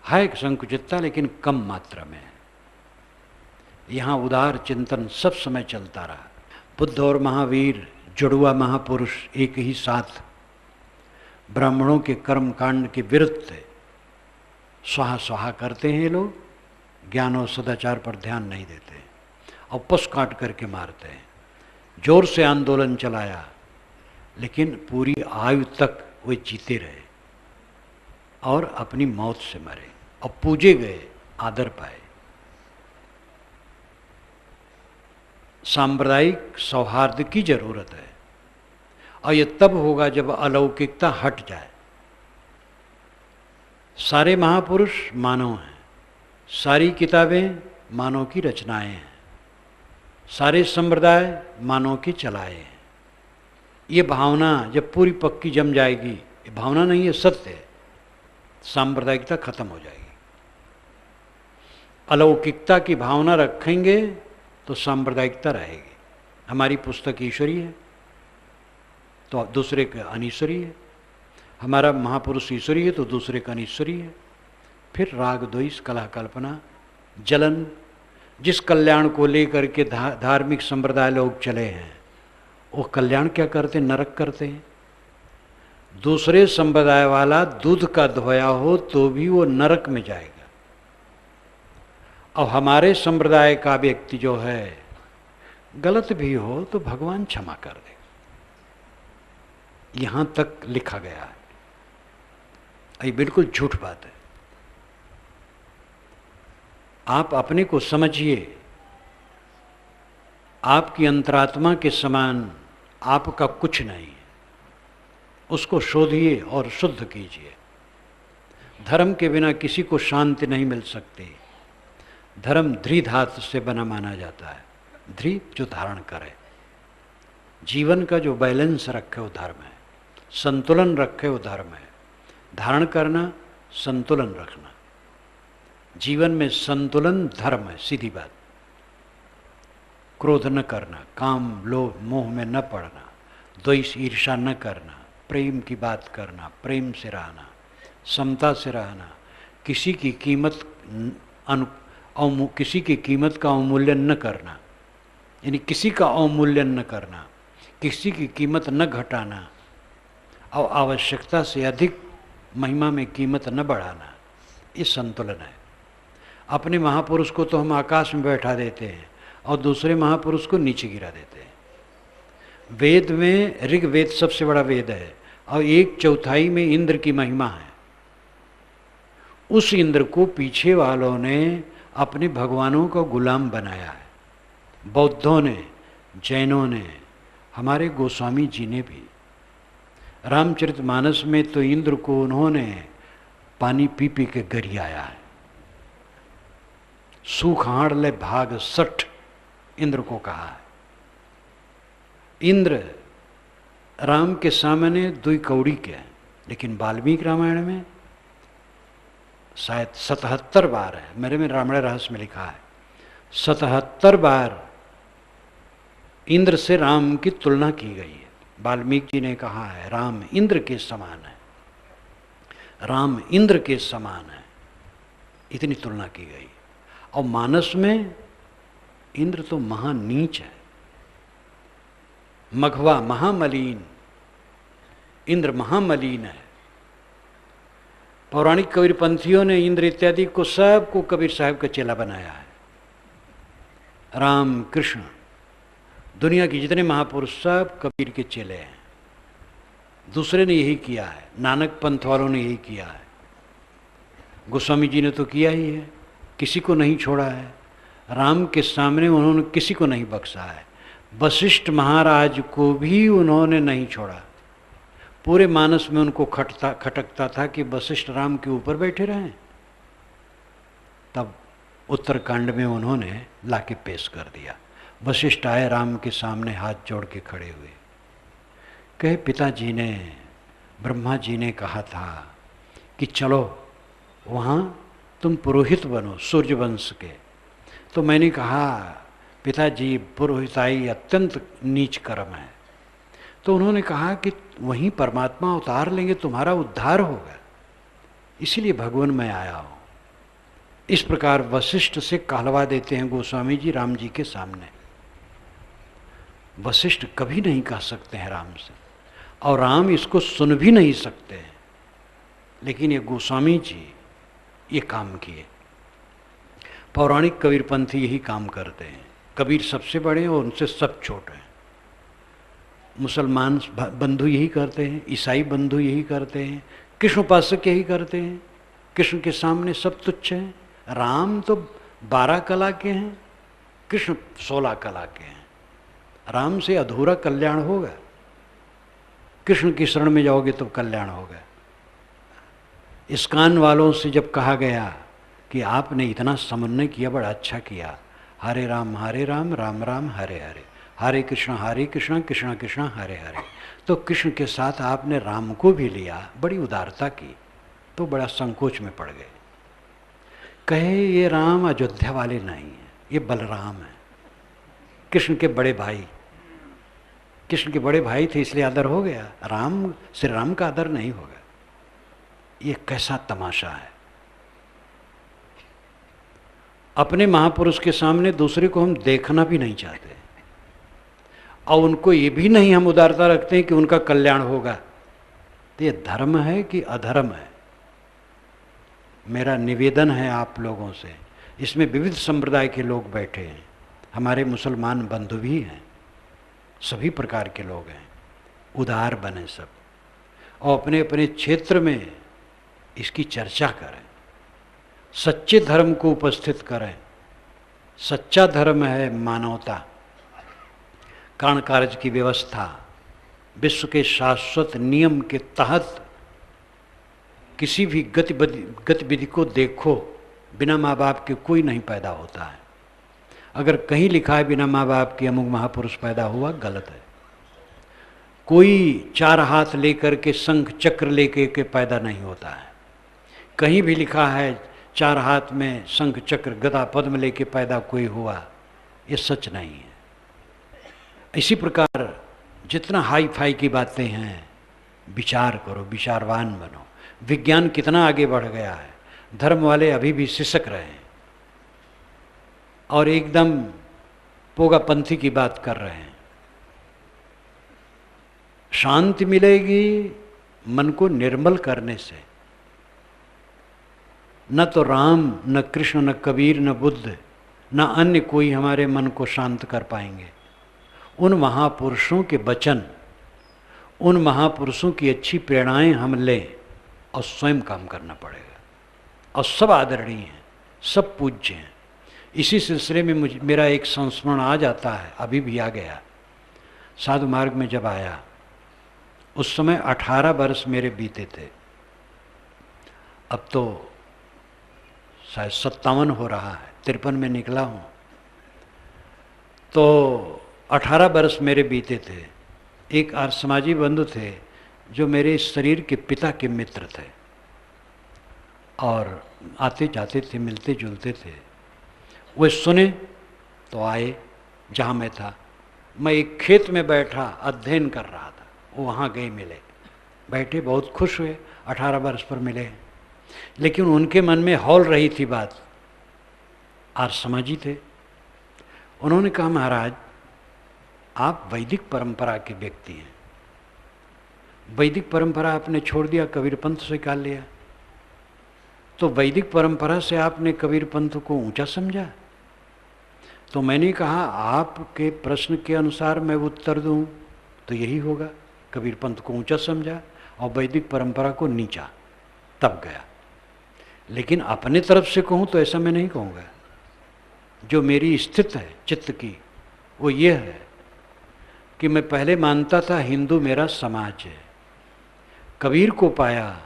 है संकुचितता लेकिन कम मात्रा में है। यहाँ उदार चिंतन सब समय चलता रहा। बुद्ध और महावीर जुड़वा महापुरुष एक ही साथ ब्राह्मणों के कर्म कांड के विरुद्ध थे। स्वाहा स्वाहा करते हैं ये लोग, ज्ञान और सदाचार पर ध्यान नहीं देते, और पश काट करके मारते हैं। जोर से आंदोलन चलाया, लेकिन पूरी आयु तक वे जीते रहे और अपनी मौत से मरे, और पूजे गए, आदर पाए। सांप्रदायिक सौहार्द की जरूरत है, और ये तब होगा जब अलौकिकता हट जाए। सारे महापुरुष मानव हैं, सारी किताबें मानव की रचनाएं हैं, सारे संप्रदाय मानव की चलाए हैं। ये भावना जब पूरी पक्की जम जाएगी, ये भावना नहीं है, सत्य है, सांप्रदायिकता खत्म हो जाएगी। अलौकिकता की भावना रखेंगे तो सांप्रदायिकता रहेगी। हमारी पुस्तक ईश्वरीय है तो दूसरे का अनीश्वरीय है, हमारा महापुरुष ईश्वरीय है तो दूसरे का अनीश्वरीय है। फिर राग द्वेष कलह कल्पना जलन, जिस कल्याण को लेकर के धार्मिक संप्रदाय लोग चले हैं, वो कल्याण क्या करते, नरक करते हैं। दूसरे संप्रदाय वाला दूध का धोया हो तो भी वो नरक में जाएगा, और हमारे संप्रदाय का व्यक्ति जो है गलत भी हो तो भगवान क्षमा कर दे। यहां तक लिखा गया है, ये बिल्कुल झूठ बात है। आप अपने को समझिए, आपकी अंतरात्मा के समान आपका कुछ नहीं है, उसको शोधिए और शुद्ध कीजिए। धर्म के बिना किसी को शांति नहीं मिल सकती। धर्म ध्री धातु से बना माना जाता है। ध्री जो धारण करे, जीवन का जो बैलेंस रखे वो धर्म है, संतुलन रखे वो धर्म है। धारण करना, संतुलन रखना, जीवन में संतुलन धर्म है, सीधी बात। क्रोध न करना, काम लोभ मोह में न पड़ना, द्वेष ईर्षा न करना, प्रेम की बात करना, प्रेम से रहना, समता से रहना, किसी की कीमत किसी की कीमत का अवमूल्यन न करना, यानी किसी का अवमूल्यन न करना, किसी की कीमत न घटाना, और आवश्यकता से अधिक महिमा में कीमत न बढ़ाना, ये संतुलन है। अपने महापुरुष को तो हम आकाश में बैठा देते हैं और दूसरे महापुरुष को नीचे गिरा देते हैं। वेद में ऋग्वेद सबसे बड़ा वेद है और 1/4 में इंद्र की महिमा है। उस इंद्र को पीछे वालों ने अपने भगवानों का गुलाम बनाया है। बौद्धों ने, जैनों ने, हमारे गोस्वामी जी ने भी। रामचरितमानस में तो इंद्र को उन्होंने पानी पी पी के गरियाया है। सूख हाड़ ले भाग 60 इंद्र को कहा है। इंद्र राम के सामने 2 कौड़ी के हैं, लेकिन वाल्मीकि रामायण में शायद 77 बार है, मेरे में रामायण रहस्य में लिखा है 77 बार इंद्र से राम की तुलना की गई है। वाल्मीकि जी ने कहा है राम इंद्र के समान है, राम इंद्र के समान है, इतनी तुलना की गई। और मानस में इंद्र तो महानीच है, मघवा महामलीन, इंद्र महामलीन है। पौराणिक कबीरपंथियों ने इंद्र इत्यादि को सबको कबीर साहब का चेला बनाया है। राम कृष्ण दुनिया के जितने महापुरुष सब कबीर के चेले हैं। दूसरे ने यही किया है, नानक पंथ वालों ने यही किया है, गोस्वामी जी ने तो किया ही है, किसी को नहीं छोड़ा है। राम के सामने उन्होंने किसी को नहीं बख्शा है। वशिष्ठ महाराज को भी उन्होंने नहीं छोड़ा। पूरे मानस में उनको खटकता था कि वशिष्ठ राम के ऊपर बैठे रहें। तब उत्तरकांड में उन्होंने लाके पेश कर दिया। वशिष्ठ आए राम के सामने हाथ जोड़ के खड़े हुए, कहे पिताजी ने, ब्रह्मा जी ने कहा था कि चलो वहाँ तुम पुरोहित बनो सूर्य वंश के। तो मैंने कहा पिताजी पुरोहिताई अत्यंत नीच कर्म है। तो उन्होंने कहा कि वहीं परमात्मा अवतार लेंगे, तुम्हारा उद्धार होगा, इसीलिए भगवान मैं आया हूँ। इस प्रकार वशिष्ठ से कहलवा देते हैं गोस्वामी जी राम जी के सामने। वशिष्ठ कभी नहीं कह सकते हैं राम से, और राम इसको सुन भी नहीं सकते हैं, लेकिन ये गोस्वामी जी ये काम किए। पौराणिक कबीरपंथी यही काम करते हैं। कबीर सबसे बड़े हैं और उनसे सब छोटे हैं। मुसलमान बंधु यही करते हैं, ईसाई बंधु यही करते हैं, कृष्ण उपासक यही करते हैं। कृष्ण के सामने सब तुच्छ हैं। राम तो 12 कला के हैं, कृष्ण 16 कला के हैं। राम से अधूरा कल्याण होगा। कृष्ण की शरण में जाओगे तो कल्याण होगा। इस्कान वालों से जब कहा गया कि आपने इतना समन्वय किया, बड़ा अच्छा किया, हरे राम राम राम हरे हरे, हरे कृष्ण कृष्ण कृष्ण हरे हरे, तो कृष्ण के साथ आपने राम को भी लिया, बड़ी उदारता की, तो बड़ा संकोच में पड़ गए। कहे ये राम अयोध्या वाले नहीं है, ये बलराम है, कृष्ण के बड़े भाई। कृष्ण के बड़े भाई थे इसलिए आदर हो गया, राम श्री राम का आदर नहीं होगा। ये कैसा तमाशा है। अपने महापुरुष के सामने दूसरे को हम देखना भी नहीं चाहते, और उनको ये भी नहीं हम उदारता रखते हैं कि उनका कल्याण होगा। तो ये धर्म है कि अधर्म है? मेरा निवेदन है आप लोगों से, इसमें विविध संप्रदाय के लोग बैठे हैं, हमारे मुसलमान बंधु भी हैं, सभी प्रकार के लोग हैं, उदार बने सब, और अपने अपने क्षेत्र में इसकी चर्चा करें, सच्चे धर्म को उपस्थित करें। सच्चा धर्म है मानवता, कारण कार्य की व्यवस्था, विश्व के शाश्वत नियम के तहत किसी भी गतिविधि को देखो, बिना माँ बाप के कोई नहीं पैदा होता है। अगर कहीं लिखा है बिना माँ बाप के अमुक महापुरुष पैदा हुआ, गलत है। कोई चार हाथ लेकर के शंख चक्र लेके के पैदा नहीं होता है। कहीं भी लिखा है चार हाथ में शंख चक्र गदा पद्म लेके पैदा कोई हुआ, ये सच नहीं है। इसी प्रकार जितना हाई फाई की बातें हैं, विचार करो, विचारवान बनो। विज्ञान कितना आगे बढ़ गया है, धर्म वाले अभी भी सिसक रहे हैं और एकदम पोगापंथी की बात कर रहे हैं। शांति मिलेगी मन को निर्मल करने से। न तो राम, न कृष्ण, न कबीर, न बुद्ध, न अन्य कोई हमारे मन को शांत कर पाएंगे। उन महापुरुषों के वचन, उन महापुरुषों की अच्छी प्रेरणाएं हम लें और स्वयं काम करना पड़ेगा। और सब आदरणीय हैं, सब पूज्य हैं। इसी सिलसिले में मेरा एक संस्मरण आ जाता है, अभी भी आ गया। साधु मार्ग में जब आया उस समय 18 वर्ष मेरे बीते थे, अब तो शायद 57 हो रहा है, 53 में निकला हूँ, तो 18 वर्ष मेरे बीते थे। एक आर्यसमाजी बंधु थे जो मेरे शरीर के पिता के मित्र थे और आते जाते थे, मिलते जुलते थे। वे सुने तो आए जहाँ मैं था। मैं एक खेत में बैठा अध्ययन कर रहा था, वो वहाँ गए, मिले, बैठे, बहुत खुश हुए, 18 वर्ष पर मिले। लेकिन उनके मन में हौल रही थी बात, आर्यसमाजी थे। उन्होंने कहा, महाराज आप वैदिक परंपरा के व्यक्ति हैं, वैदिक परंपरा आपने छोड़ दिया, कबीर पंथ स्वीकार लिया, तो वैदिक परंपरा से आपने कबीर पंथ को ऊंचा समझा? तो मैंने कहा आपके प्रश्न के अनुसार मैं उत्तर दूं तो यही होगा, कबीर पंथ को ऊंचा समझा और वैदिक परंपरा को नीचा, तब गया। लेकिन अपने तरफ से कहूं तो ऐसा मैं नहीं कहूँगा। जो मेरी स्थिति है चित्त की, वो ये है कि मैं पहले मानता था हिंदू मेरा समाज है, कबीर को पाया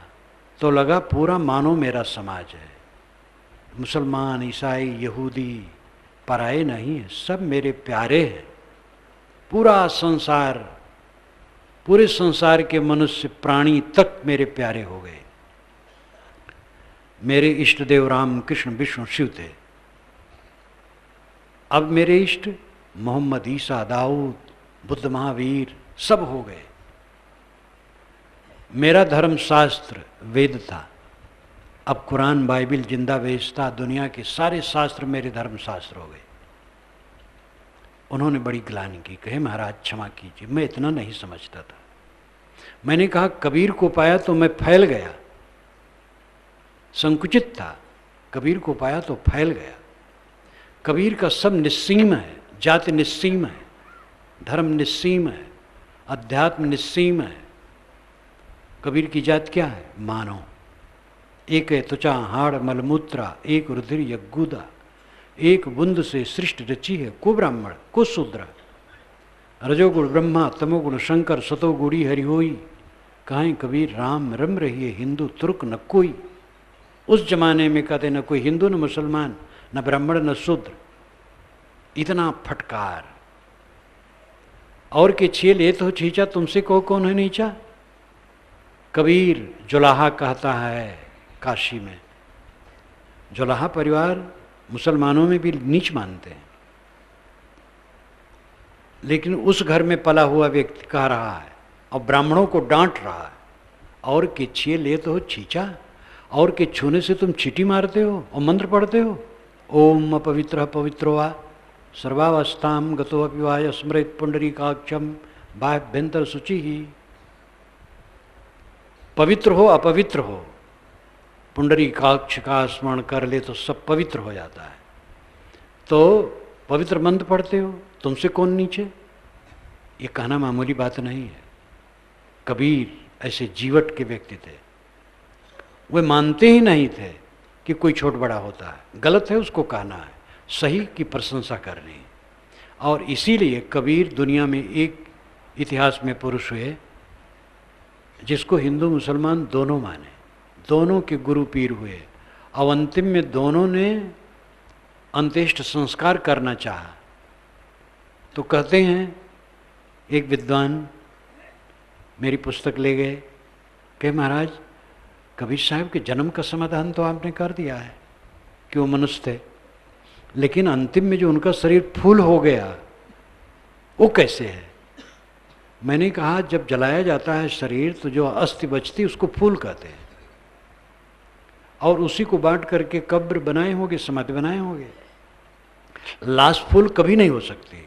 तो लगा पूरा मानो मेरा समाज है। मुसलमान, ईसाई, यहूदी पराये नहीं है, सब मेरे प्यारे हैं। पूरा संसार, पूरे संसार के मनुष्य प्राणी तक मेरे प्यारे हो गए। मेरे इष्ट देव राम, कृष्ण, विष्णु, शिव थे। अब मेरे इष्ट मोहम्मद, ईसा, दाऊद, बुद्ध, महावीर सब हो गए। मेरा धर्म शास्त्र वेद था, अब कुरान, बाइबिल जिंदा बेचता, दुनिया के सारे शास्त्र मेरे धर्म शास्त्र हो गए। उन्होंने बड़ी ग्लानि की, कहे महाराज क्षमा कीजिए, मैं इतना नहीं समझता था। मैंने कहा कबीर को पाया तो मैं फैल गया, संकुचित था, कबीर को पाया तो फैल गया। कबीर का सब निस्सीम है, जाति निस्सीम है, धर्म निस्सीम है, अध्यात्म निस्सीम है। कबीर की जात क्या है? मानव। एक है त्वचा हाड़ मलमूत्रा, एक रुधिर यज्ञुदा, एक बुंद से सृष्टि रची है, को ब्राह्मण को शूद्र। रजोगुण ब्रह्मा, तमोगुण शंकर, सतोगुणी हरिहोई, कहें कबीर राम रम रहिए, हिंदू तुर्क न कोई। उस जमाने में कहते न कोई हिंदू न मुसलमान, न ब्राह्मण न शूद्र, इतना फटकार। और के छील ये तो छींचा, तुमसे को कौन है नीचा। कबीर जुलाहा कहता है काशी में। जुलाहा परिवार मुसलमानों में भी नीच मानते हैं, लेकिन उस घर में पला हुआ व्यक्ति कह रहा है और ब्राह्मणों को डांट रहा है, और के छीए ले तो छींचा, और के छूने से तुम चीटी मारते हो और मंत्र पढ़ते हो। ओम अपवित्र पवित्रो वा सर्वावस्थाम गतो अपिवाय स्मृत पुंडरीकाक्षम बाह्यभ्यंतर शुचि ही। पवित्र हो अपवित्र हो, पुंडरीकाक्ष का स्मरण कर ले तो सब पवित्र हो जाता है। तो पवित्र मंत्र पढ़ते हो, तुमसे कौन नीचे। ये कहना मामूली बात नहीं है। कबीर ऐसे जीवट के व्यक्ति थे, वे मानते ही नहीं थे कि कोई छोट बड़ा होता है। गलत है उसको कहना है, सही की प्रशंसा करनी। और इसीलिए कबीर दुनिया में एक इतिहास में पुरुष हुए जिसको हिंदू मुसलमान दोनों माने, दोनों के गुरु पीर हुए। और अंतिम में दोनों ने अंत्येष्ट संस्कार करना चाहा तो कहते हैं, एक विद्वान मेरी पुस्तक ले गए कि महाराज कबीर साहब के जन्म का समाधान तो आपने कर दिया है कि वो मनुष्य थे, लेकिन अंतिम में जो उनका शरीर फूल हो गया वो कैसे है। मैंने कहा जब जलाया जाता है शरीर तो जो अस्थि बचती उसको फूल कहते हैं, और उसी को बांट करके कब्र बनाए होंगे, समाधि बनाए होंगे। लाश फूल कभी नहीं हो सकती।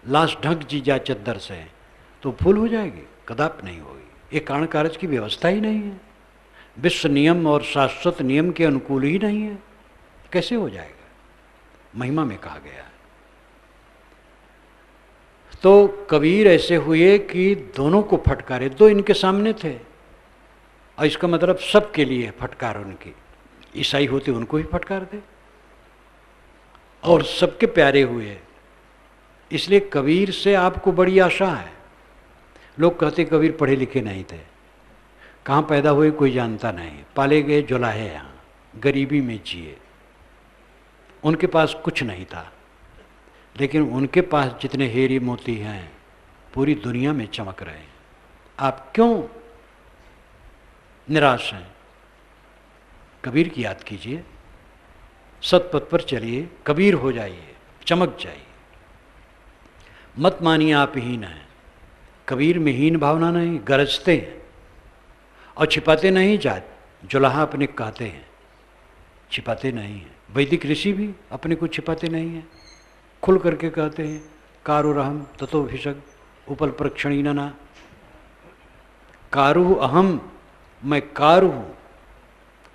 लाश ढक जी जा चद्दर से तो फूल हो जाएगी, कदापि नहीं होगी। ये कारण कारज की व्यवस्था ही नहीं है, विश्व नियम और शाश्वत नियम के अनुकूल ही नहीं है, कैसे हो जाएगा। महिमा में कहा गया है। तो कबीर ऐसे हुए कि दोनों को फटकारे, दो इनके सामने थे, और इसका मतलब सबके लिए फटकार उनकी। ईसाई होते उनको भी फटकार दे, और सबके प्यारे हुए। इसलिए कबीर से आपको बड़ी आशा है। लोग कहते कबीर पढ़े लिखे नहीं थे, कहाँ पैदा हुए कोई जानता नहीं, पाले गए जुलाहे, यहाँ गरीबी में जिए, उनके पास कुछ नहीं था। लेकिन उनके पास जितने हीरे मोती हैं पूरी दुनिया में चमक रहे हैं। आप क्यों निराश हैं। कबीर की याद कीजिए, सतपथ पर चलिए, कबीर हो जाइए, चमक जाइए। मत मानिए आप हीन हैं। कबीर में हीन भावना नहीं, गरजते हैं और छिपाते नहीं। जात जुलाहा अपने कहते हैं, छिपाते नहीं हैं। वैदिक ऋषि भी अपने को छिपाते नहीं हैं, खुल करके कहते हैं। कारो रहम ततो भिषग उपल प्रक्षणी नना। कारू अहम, मैं कारू हूँ।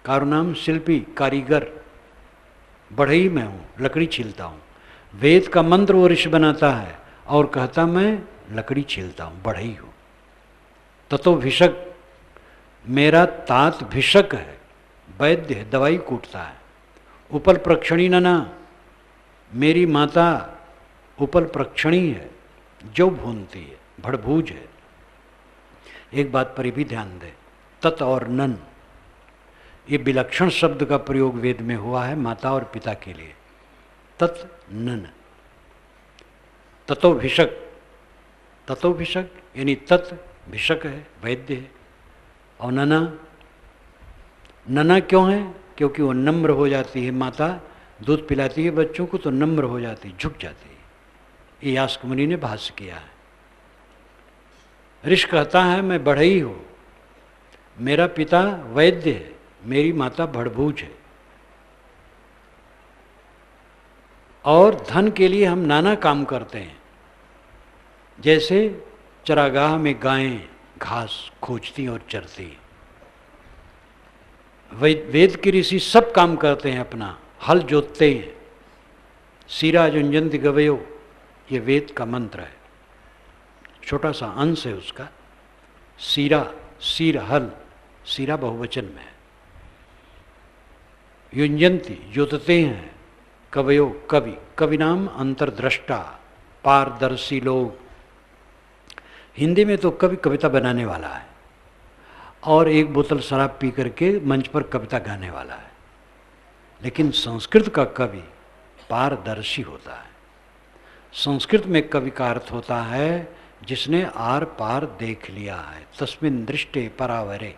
कारू नाम शिल्पी, कारीगर, बढ़ई मैं हूँ, लकड़ी छीलता हूँ। वेद का मंत्र वो ऋषि बनाता है और कहता मैं लकड़ी छीलता हूँ, बढ़ई हूँ। ततो भिषक, मेरा तात भिषक है, वैद्य है, दवाई कूटता है। उपल प्रक्षणी नना, मेरी माता उपल प्रक्षणी है, जो भूनती है, भड़भूज है। एक बात पर भी ध्यान दें, तत् और नन, ये विलक्षण शब्द का प्रयोग वेद में हुआ है माता और पिता के लिए। तत् नन, ततो भिषक, ततो भिषक यानी तत् भिषक है, वैद्य है। और नना, नना क्यों है? क्योंकि वो नम्र हो जाती है। माता दूध पिलाती है बच्चों को तो नम्र हो जाती, झुक जाती है। ये यास्क मुनि ने भाष्य किया है। ऋषि कहता है मैं बढ़ई हूँ, मेरा पिता वैद्य है, मेरी माता भड़भूज है। और धन के लिए हम नाना काम करते हैं। जैसे चरागाह में गायें घास खोजती और चरती, वेद के ऋषि सब काम करते हैं अपना। हल जोतते हैं, सीरा जुंजंत गवयो, ये वेद का मंत्र है, छोटा सा अंश है उसका। सीरा, सीर हल, सीरा बहुवचन में है। युंजंती, जोतते हैं। कवयो, कवि, कवि नाम अंतर्दृष्टा, पारदर्शी लोग, हिंदी में तो कवि कविता बनाने वाला है और एक बोतल शराब पी करके मंच पर कविता गाने वाला है, लेकिन संस्कृत का कवि पारदर्शी होता है। संस्कृत में कवि का अर्थ होता है जिसने आर पार देख लिया है। तस्मिन् दृष्टे परावरे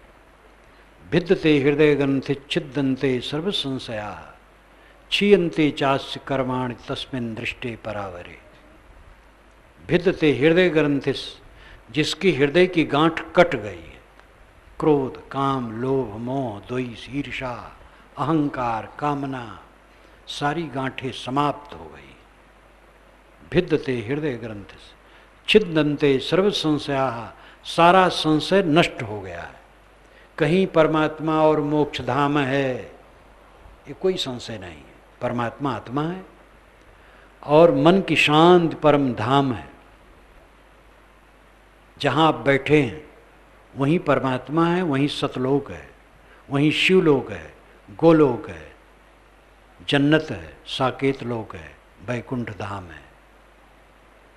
भिद्यते हृदय ग्रंथि छिद्यन्ते सर्व संशया क्षीयन्ते चास्य कर्माणि तस्मिन् दृष्टे परावरे। भिद्यते हृदय ग्रंथिस, जिसकी हृदय की गांठ कट गई है, क्रोध, काम, लोभ, मोह, द्वेष, ईर्षा, अहंकार, कामना, सारी गांठें समाप्त हो गई। भिद्यते हृदय ग्रंथिस छिद्यन्ते सर्व संशया, सारा संशय नष्ट हो गया है। कहीं परमात्मा और मोक्ष धाम है, ये कोई संशय नहीं है। परमात्मा आत्मा है और मन की शांति परम धाम है। जहाँ आप बैठे हैं वहीं परमात्मा है, वहीं सतलोक है, वहीं शिवलोक है, गोलोक है, जन्नत है, साकेत लोक है, वैकुंठ धाम है।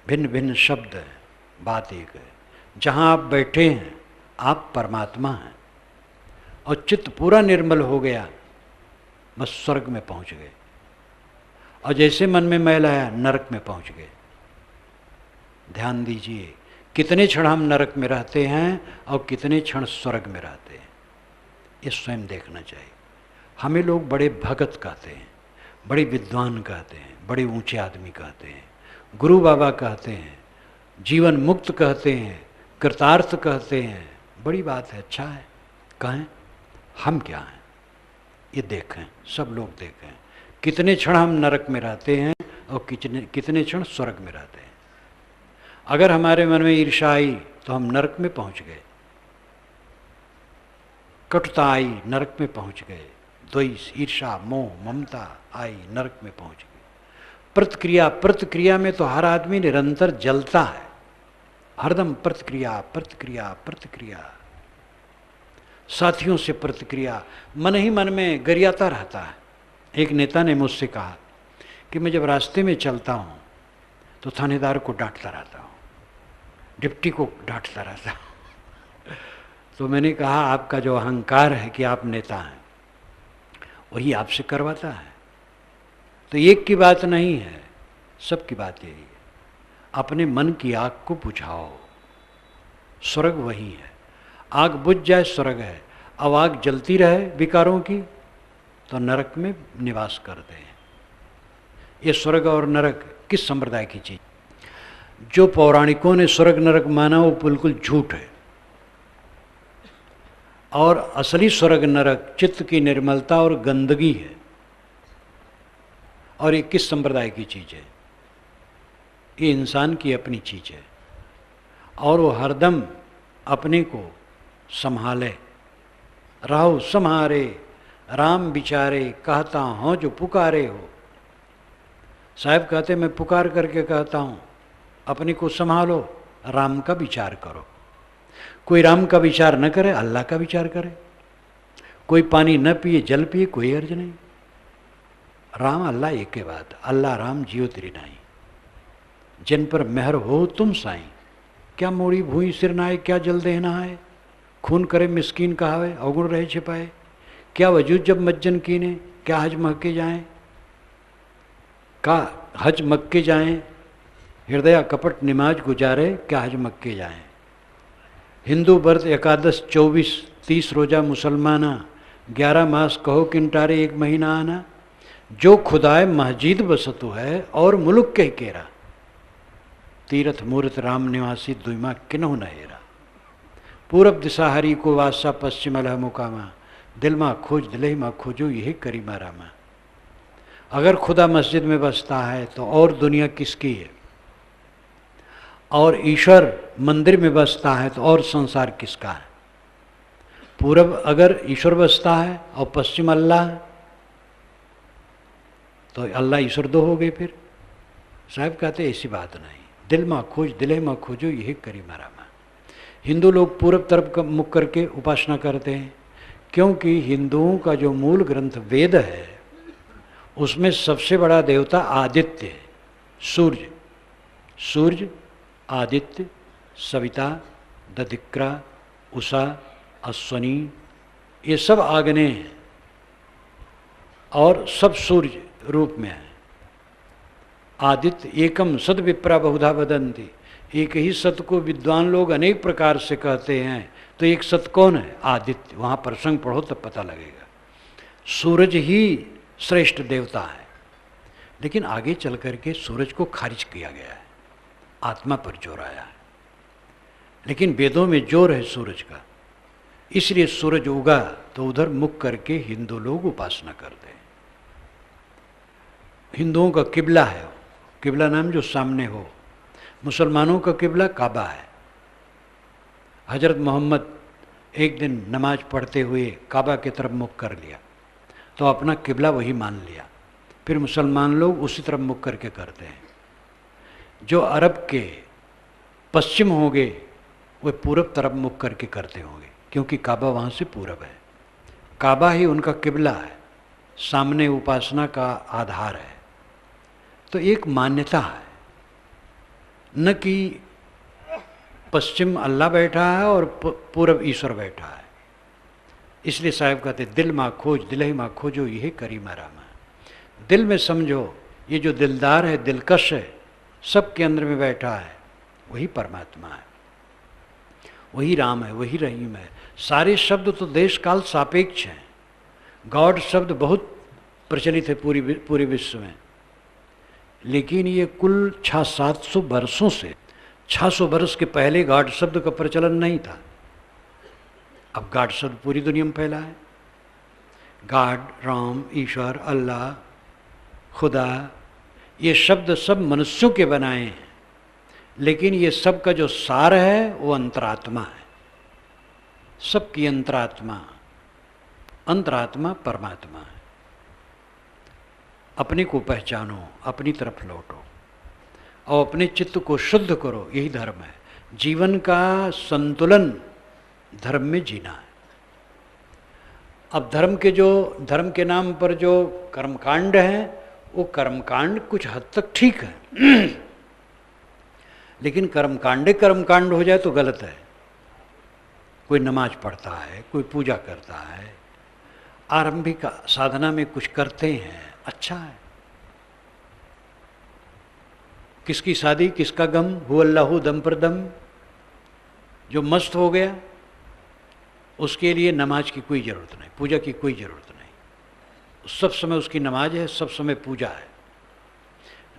भिन्न भिन्न शब्द है, बात एक है। जहाँ आप बैठे हैं आप परमात्मा हैं और चित्त पूरा निर्मल हो गया, बस स्वर्ग में पहुँच गए। और जैसे मन में मैल आया नरक में पहुँच गए। ध्यान दीजिए, कितने क्षण हम नरक में रहते हैं और कितने क्षण स्वर्ग में रहते हैं, ये स्वयं देखना चाहिए। हमें लोग बड़े भगत कहते हैं, बड़े विद्वान कहते हैं, बड़े ऊंचे आदमी कहते हैं, गुरु बाबा कहते हैं, जीवन मुक्त कहते हैं, कृतार्थ कहते हैं। बड़ी बात है, अच्छा है, कहें हम क्या हैं, ये देखें, सब लोग देखें कितने क्षण हम नरक में रहते हैं और कितने क्षण स्वर्ग में रहते हैं। अगर हमारे मन में ईर्ष्या आई तो हम नरक में पहुंच गए, कटुता आई नरक में पहुंच गए, द्वेष, ईर्ष्या, मोह, ममता आई नरक में पहुंच गए। प्रतिक्रिया, प्रतिक्रिया में तो हर आदमी निरंतर जलता है, हरदम प्रतिक्रिया प्रतिक्रिया प्रतिक्रिया, साथियों से प्रतिक्रिया, मन ही मन में गरियाता रहता है। एक नेता ने मुझसे कहा कि मैं जब रास्ते में चलता हूँ तो थानेदार को डांटता रहता हूँ, डिप्टी को डांटता रहता हूँ। तो मैंने कहा आपका जो अहंकार है कि आप नेता हैं वही आपसे करवाता है। तो एक की बात नहीं है, सबकी बात यही है। अपने मन की आग को बुझाओ, स्वर्ग वही है। आग बुझ जाए स्वर्ग है, अब आग जलती रहे विकारों की तो नरक में निवास करते हैं। ये स्वर्ग और नरक किस संप्रदाय की चीज? जो पौराणिकों ने स्वर्ग नरक माना वो बिल्कुल झूठ है। और असली स्वर्ग नरक चित्त की निर्मलता और गंदगी है। और ये किस संप्रदाय की चीज है? ये इंसान की अपनी चीज है और वो हरदम अपने को संभाले। राहु सम्हारे राम विचारे, कहता हूँ जो पुकारे हो। साहब कहते मैं पुकार करके कहता हूँ अपने को संभालो, राम का विचार करो। कोई राम का विचार न करे, अल्लाह का विचार करे। कोई पानी न पिए, जल पिए, कोई अर्ज नहीं। राम अल्लाह एक के बात, अल्लाह राम जियो त्रिनाई। जिन पर मेहर हो तुम साईं, क्या मोड़ी भूई सिर नाए, क्या जल देह नहाए। खून करे मिस्कीन कहावे, अवगुण रहे छिपाए। क्या वजूद जब मज्जन कीने, क्या हज महके जाएं। का हज मक्के जाएं, हृदय कपट निमाज गुजारे, क्या हज मक्के जाएं। हिंदू व्रत एकादश 24-30 रोजा मुसलमाना, 11 मास कहो किंटारे 1 महीना आना। जो खुदाए मस्जिद बसतु है और मुल्क के केरा, तीर्थ मूर्त राम निवासी दुईमा किन्हु नहेरा। पूरब दिशा हरि को वासा, पश्चिम अलह मुकामा। दिल माँ खोज दिलही माँ खोजो, यही करीमा रामा। अगर खुदा मस्जिद में बसता है तो और दुनिया किसकी है? और ईश्वर मंदिर में बसता है तो और संसार किसका है? पूरब अगर ईश्वर बसता है और पश्चिम अल्लाह, तो अल्लाह ईश्वर दो हो गए। फिर साहब कहते ऐसी बात नहीं। दिल माँ खोज दिले माँ खोजो, यही करीमा रामा। हिंदू लोग पूरब तरफ मुख करके उपासना करते हैं क्योंकि हिंदुओं का जो मूल ग्रंथ वेद है उसमें सबसे बड़ा देवता आदित्य है। सूर्य, सूर्य, आदित्य, सविता, दधिक्रा, उषा, अश्वनी, ये सब आग्नेय हैं और सब सूर्य रूप में है। आदित्य एकम सद विप्रा बहुधा वदंती, एक ही सत को विद्वान लोग अनेक प्रकार से कहते हैं। तो एक सत कौन है? आदित्य। वहाँ प्रसंग पढ़ो तब पता लगेगा। सूरज ही श्रेष्ठ देवता है, लेकिन आगे चल करके सूरज को खारिज किया गया है, आत्मा पर जोर आया है। लेकिन वेदों में जोर है सूरज का, इसलिए सूरज उगा तो उधर मुख करके हिंदू लोग उपासना करते हैं। हिंदुओं का किबला है, किबला नाम जो सामने हो। मुसलमानों का किबला काबा है। हजरत मोहम्मद एक दिन नमाज पढ़ते हुए काबा की तरफ मुख कर लिया तो अपना किबला वही मान लिया। फिर मुसलमान लोग उसी तरफ मुख करके करते हैं। जो अरब के पश्चिम होंगे वे पूरब तरफ मुख करके करते होंगे, क्योंकि काबा वहाँ से पूरब है। काबा ही उनका किबला है, सामने उपासना का आधार है। तो एक मान्यता है, न कि पश्चिम अल्लाह बैठा है और पूरब ईश्वर बैठा है। इसलिए साहब कहते दिल माँ खोज, दिल ही माँ खोजो, यही करी मारामा। दिल में समझो, ये जो दिलदार है, दिलकश है, सबके अंदर में बैठा है, वही परमात्मा है, वही राम है, वही रहीम है। सारे शब्द तो देश काल सापेक्ष हैं। गॉड शब्द बहुत प्रचलित है पूरे विश्व में, लेकिन ये कुल 600-700 वर्षों से, 600 वर्ष के पहले गॉड शब्द का प्रचलन नहीं था। अब गॉड शब्द पूरी दुनिया में फैला है। गॉड, राम, ईश्वर, अल्लाह, खुदा, ये शब्द सब मनुष्यों के बनाए हैं, लेकिन ये सब का जो सार है वो अंतरात्मा है। सबकी अंतरात्मा, अंतरात्मा परमात्मा है। अपने को पहचानो, अपनी तरफ लौटो और अपने चित्त को शुद्ध करो, यही धर्म है। जीवन का संतुलन धर्म में जीना है। अब धर्म के नाम पर जो कर्मकांड हैं, वो कर्मकांड कुछ हद तक ठीक है लेकिन कर्मकांड हो जाए तो गलत है। कोई नमाज पढ़ता है, कोई पूजा करता है, आरंभिक साधना में कुछ करते हैं, अच्छा है। किसकी शादी, किसका गम, हु अल्लाहु दम पर दम। जो मस्त हो गया उसके लिए नमाज की कोई ज़रूरत नहीं, पूजा की कोई ज़रूरत नहीं। सब समय उसकी नमाज है, सब समय पूजा है।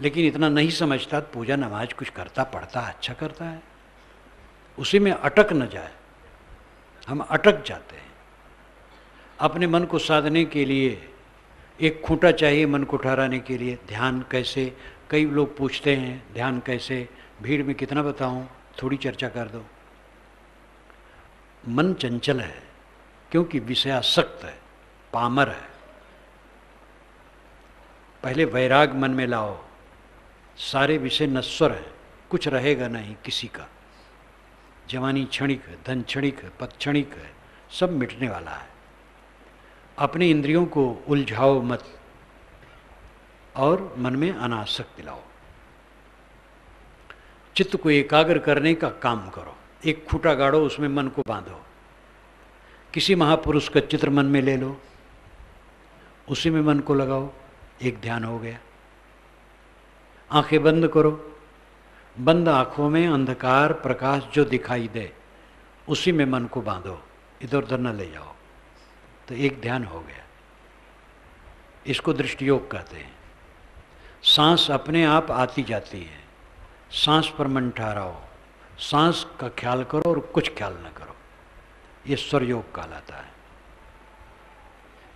लेकिन इतना नहीं समझता, पूजा नमाज कुछ करता, पढ़ता, अच्छा करता है, उसी में अटक न जाए। हम अटक जाते हैं। अपने मन को साधने के लिए एक खूंटा चाहिए, मन को ठहराने के लिए। ध्यान कैसे, कई लोग पूछते हैं ध्यान कैसे, भीड़ में कितना बताऊं, थोड़ी चर्चा कर दो। मन चंचल है, क्योंकि विषयासक्त है, पामर है। पहले वैराग मन में लाओ, सारे विषय नश्वर हैं, कुछ रहेगा नहीं किसी का। जवानी क्षणिक है, धन क्षणिक है, पद क्षणिक है, सब मिटने वाला है। अपनी इंद्रियों को उलझाओ मत और मन में अनासक्त दिलाओ। चित्त को एकाग्र करने का काम करो। एक खूंटा गाड़ो, उसमें मन को बांधो। किसी महापुरुष का चित्र मन में ले लो, उसी में मन को लगाओ, एक ध्यान हो गया। आंखें बंद करो, बंद आंखों में अंधकार प्रकाश जो दिखाई दे उसी में मन को बांधो, इधर उधर न ले जाओ, तो एक ध्यान हो गया। इसको दृष्टि योग कहते हैं। सांस अपने आप आती जाती है, सांस पर मन ठहराओ, सांस का ख्याल करो और कुछ ख्याल न करो, ये स्वर योग कहलाता है।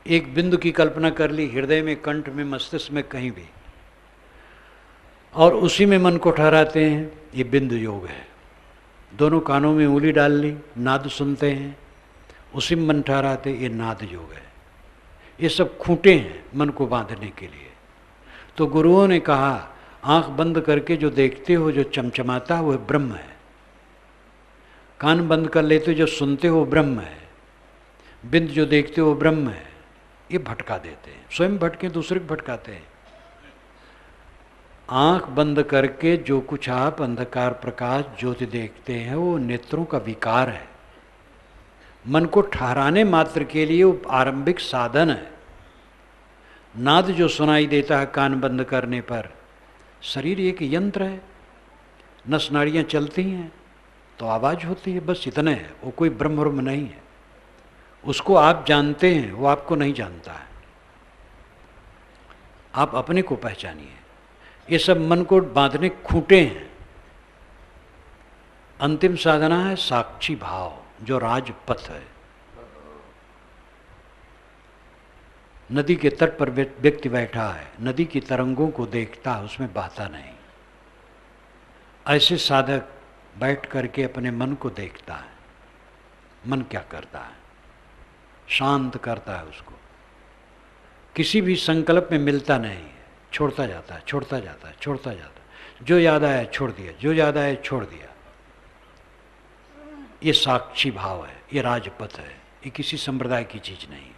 एक बिंदु की कल्पना कर ली, हृदय में, कंठ में, मस्तिष्क में, कहीं भी, और उसी में मन को ठहराते हैं, ये बिंदु योग है। दोनों कानों में उंगली डाल ली, नाद सुनते हैं, उसी में मन ठहराते, ये नाद योग है। ये सब खूंटे हैं मन को बांधने के लिए। तो गुरुओं ने कहा, आंख बंद करके जो देखते हो, जो चमचमाता है, वो ब्रह्म है। कान बंद कर लेते हो, जो सुनते हो, ब्रह्म है। बिंद जो देखते हो, ब्रह्म है। ये भटका देते हैं, स्वयं भटके, दूसरे को भटकाते हैं। आंख बंद करके जो कुछ आप अंधकार प्रकाश ज्योति देखते हैं वो नेत्रों का विकार है। मन को ठहराने मात्र के लिए वो आरंभिक साधन है। नाद जो सुनाई देता है कान बंद करने पर, शरीर एक यंत्र है, नस नाड़ियाँ चलती हैं तो आवाज़ होती है, बस इतने है। वो कोई ब्रह्म नहीं है। उसको आप जानते हैं, वो आपको नहीं जानता है। आप अपने को पहचानिए। ये सब मन को बांधने खूंटे हैं। अंतिम साधना है साक्षी भाव, जो राजपथ है। नदी के तट पर व्यक्ति बैठा है, नदी की तरंगों को देखता है, उसमें बहता नहीं। ऐसे साधक बैठ करके अपने मन को देखता है। मन क्या करता है, शांत करता है उसको। किसी भी संकल्प में मिलता नहीं है, छोड़ता जाता है, छोड़ता जाता है, छोड़ता जाता है। जो याद आया छोड़ दिया, जो याद आया छोड़ दिया। ये साक्षी भाव है, ये राजपथ है, ये किसी संप्रदाय की चीज नहीं।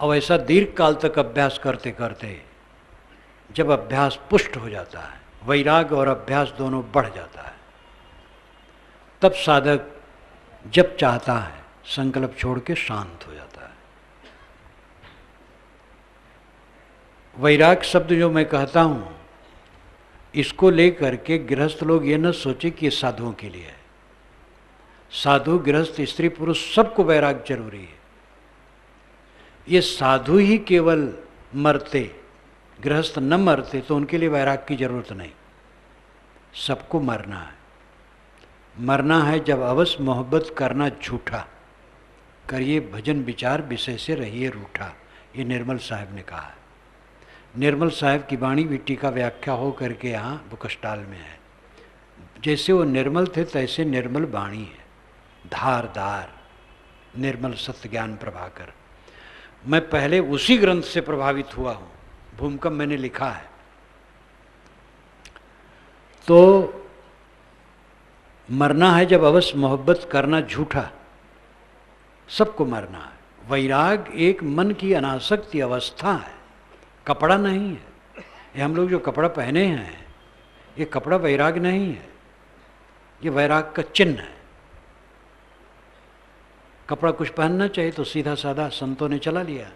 अब ऐसा दीर्घ काल तक अभ्यास करते करते जब अभ्यास पुष्ट हो जाता है, वैराग्य और अभ्यास दोनों बढ़ जाता है, तब साधक जब चाहता है संकल्प छोड़ के शांत हो जाता है। वैराग्य शब्द जो मैं कहता हूँ, इसको लेकर के गृहस्थ लोग ये न सोचे कि ये साधुओं के लिए है। साधु गृहस्थ स्त्री पुरुष सबको वैराग्य जरूरी है। ये साधु ही केवल मरते, गृहस्थ न मरते तो उनके लिए वैराग्य की जरूरत नहीं। सबको मरना है। मरना है जब अवश्य मोहब्बत करना झूठा, करिए भजन विचार विषय से रहिए रूठा। ये निर्मल साहब ने कहा है। निर्मल साहब की वाणी भी टीका व्याख्या हो करके यहाँ बुकस्टाल में है। जैसे वो निर्मल थे तैसे निर्मल वाणी है, धारदार निर्मल सत्य ज्ञान प्रभाकर। मैं पहले उसी ग्रंथ से प्रभावित हुआ हूँ, भूमिकंप मैंने लिखा है। तो मरना है जब अवश्य मोहब्बत करना झूठा, सबको मरना है। वैराग एक मन की अनासक्ति अवस्था है, कपड़ा नहीं है। ये हम लोग जो कपड़ा पहने हैं, ये कपड़ा वैराग नहीं है, ये वैराग का चिन्ह है। कपड़ा कुछ पहनना चाहिए तो सीधा साधा संतों ने चला लिया।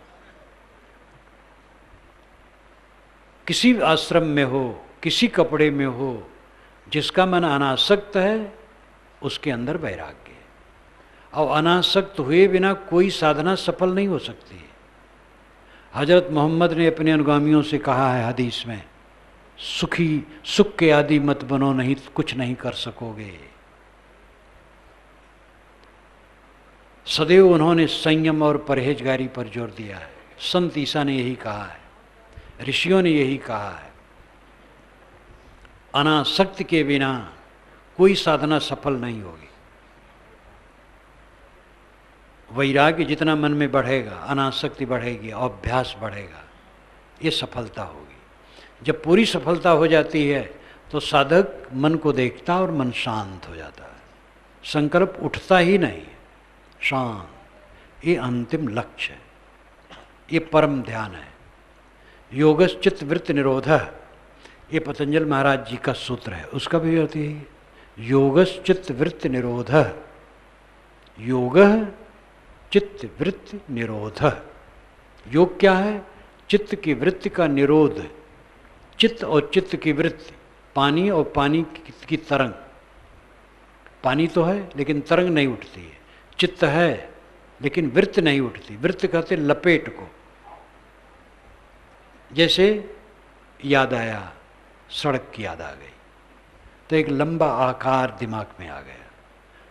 किसी आश्रम में हो, किसी कपड़े में हो, जिसका मन अनासक्त है उसके अंदर वैराग्य है। और अनासक्त हुए बिना कोई साधना सफल नहीं हो सकती है। हजरत मोहम्मद ने अपने अनुगामियों से कहा है हदीस में, सुख के आदि मत बनो, नहीं कुछ नहीं कर सकोगे। सदैव उन्होंने संयम और परहेजगारी पर जोर दिया है। संत ईसा ने यही कहा है, ऋषियों ने यही कहा है। अनासक्त के बिना कोई साधना सफल नहीं होगी। वैराग्य जितना मन में बढ़ेगा, अनासक्ति बढ़ेगी, अभ्यास बढ़ेगा, ये सफलता होगी। जब पूरी सफलता हो जाती है तो साधक मन को देखता और मन शांत हो जाता है। संकल्प उठता ही नहीं, शांत। ये अंतिम लक्ष्य है, ये परम ध्यान है। योगस चित्त वृत्ति निरोध, ये पतंजल महाराज जी का सूत्र है, उसका भी अर्थ यही है। योगस चित्त वृत्ति निरोध, योग चित्त वृत्ति निरोध। योग क्या है? चित्त की वृत्ति का निरोध। चित्त और चित्त की वृत्ति, पानी और पानी की तरंग। पानी तो है लेकिन तरंग नहीं उठती है। चित्त है लेकिन वृत्ति नहीं उठती। वृत्ति कहते लपेट को। जैसे याद आया, सड़क की याद आ गई तो एक लंबा आकार दिमाग में आ गया,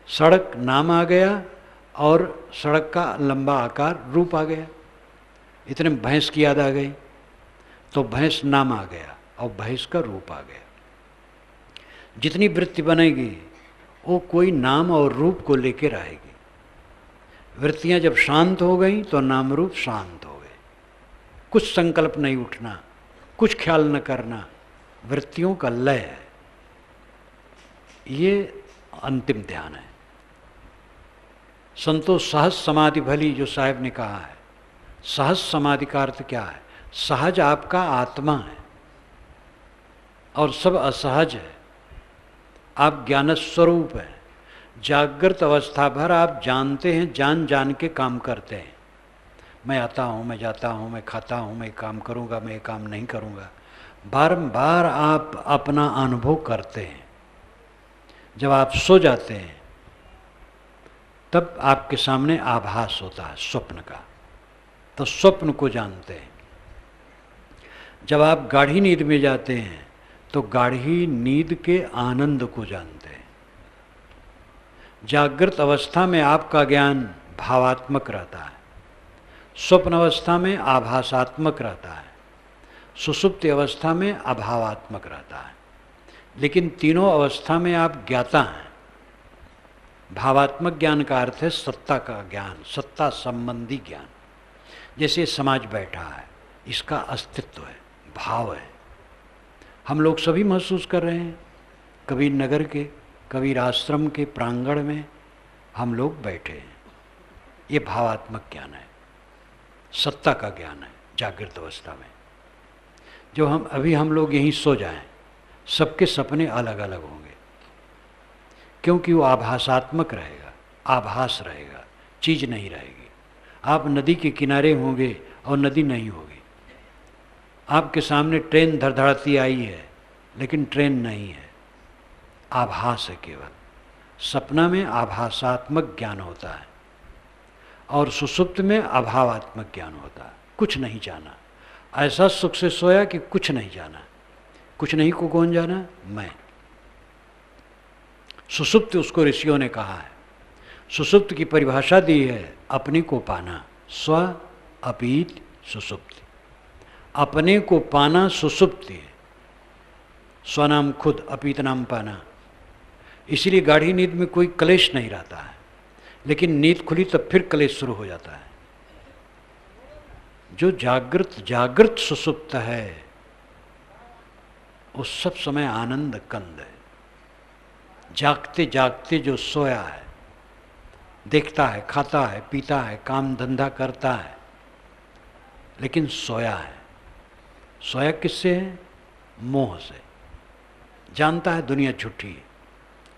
सड़क नाम आ गया और सड़क का लंबा आकार रूप आ गया। इतने भैंस की याद आ गई तो भैंस नाम आ गया और भैंस का रूप आ गया। जितनी वृत्ति बनेगी वो कोई नाम और रूप को लेकर आएगी। वृत्तियां जब शांत हो गई तो नाम रूप शांत हो गए। कुछ संकल्प नहीं उठना, कुछ ख्याल न करना, वृत्तियों का लय है। ये अंतिम ध्यान है। संतोष सहज समाधि भली, जो साहब ने कहा है। सहज समाधि का अर्थ क्या है? सहज आपका आत्मा है। और सब असहज है। आप ज्ञान स्वरूप हैं। जागृत अवस्था भर आप जानते हैं, जान जान के काम करते हैं। मैं आता हूँ, मैं जाता हूँ, मैं खाता हूँ, मैं काम करूँगा, मैं काम नहीं करूँगा। बारंबार आप अपना अनुभव करते हैं। जब आप सो जाते हैं तब आपके सामने आभास होता है स्वप्न का, तो स्वप्न को जानते हैं। जब आप गाढ़ी नींद में जाते हैं तो गाढ़ी नींद के आनंद को जानते हैं। जागृत अवस्था में आपका ज्ञान भावात्मक रहता है, स्वप्न अवस्था में आभासात्मक रहता है, सुषुप्ति अवस्था में अभावात्मक रहता है। लेकिन तीनों अवस्था में आप ज्ञाता हैं। भावात्मक ज्ञान का अर्थ है सत्ता का ज्ञान, सत्ता संबंधी ज्ञान। जैसे समाज बैठा है, इसका अस्तित्व है, भाव है। हम लोग सभी महसूस कर रहे हैं। कबीर नगर के, कबीर आश्रम के प्रांगण में हम लोग बैठे हैं। ये भावात्मक ज्ञान है, सत्ता का ज्ञान है जागृत अवस्था में। जो हम लोग यहीं सो जाएं, सबके सपने अलग अलग होंगे, क्योंकि वो आभासात्मक रहेगा, आभास रहेगा, चीज़ नहीं रहेगी। आप नदी के किनारे होंगे और नदी नहीं होगी। आपके सामने ट्रेन धड़धड़ाती आई है, लेकिन ट्रेन नहीं है, आभास है केवल। सपना में आभासात्मक ज्ञान होता है और सुषुप्त में अभावात्मक ज्ञान होता है। कुछ नहीं जाना, ऐसा सुख से सोया कि कुछ नहीं जाना। कुछ नहीं को कौन जाना? मैं। सुषुप्त उसको ऋषियों ने कहा है। सुषुप्त की परिभाषा दी है, अपने को पाना, स्व अपीत सुषुप्ति। अपने को पाना सुषुप्ति है। स्वनाम खुद, अपीत नाम पाना। इसीलिए गाढ़ी नींद में कोई क्लेश नहीं रहता है, लेकिन नींद खुली तब फिर क्लेश शुरू हो जाता है। जो जागृत सुषुप्त है, उस सब समय आनंद कंद है। जागते जागते जो सोया है, देखता है, खाता है, पीता है, काम धंधा करता है, लेकिन सोया है। सोया किससे है? मोह से। जानता है दुनिया झूठी है,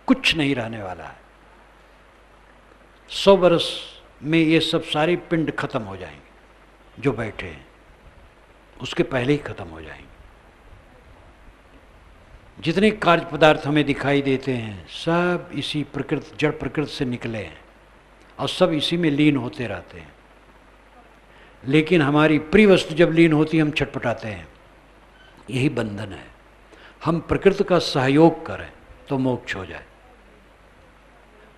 कुछ नहीं रहने वाला है। 100 वर्ष में ये सब सारे पिंड खत्म हो जाएंगे जो बैठे हैं, उसके पहले ही खत्म हो जाएंगे। जितने कार्य पदार्थ हमें दिखाई देते हैं, सब इसी प्रकृति, जड़ प्रकृति से निकले हैं और सब इसी में लीन होते रहते हैं। लेकिन हमारी प्रिय वस्तु जब लीन होती है, हम छटपटाते हैं। यही बंधन है। हम प्रकृति का सहयोग करें तो मोक्ष हो जाए।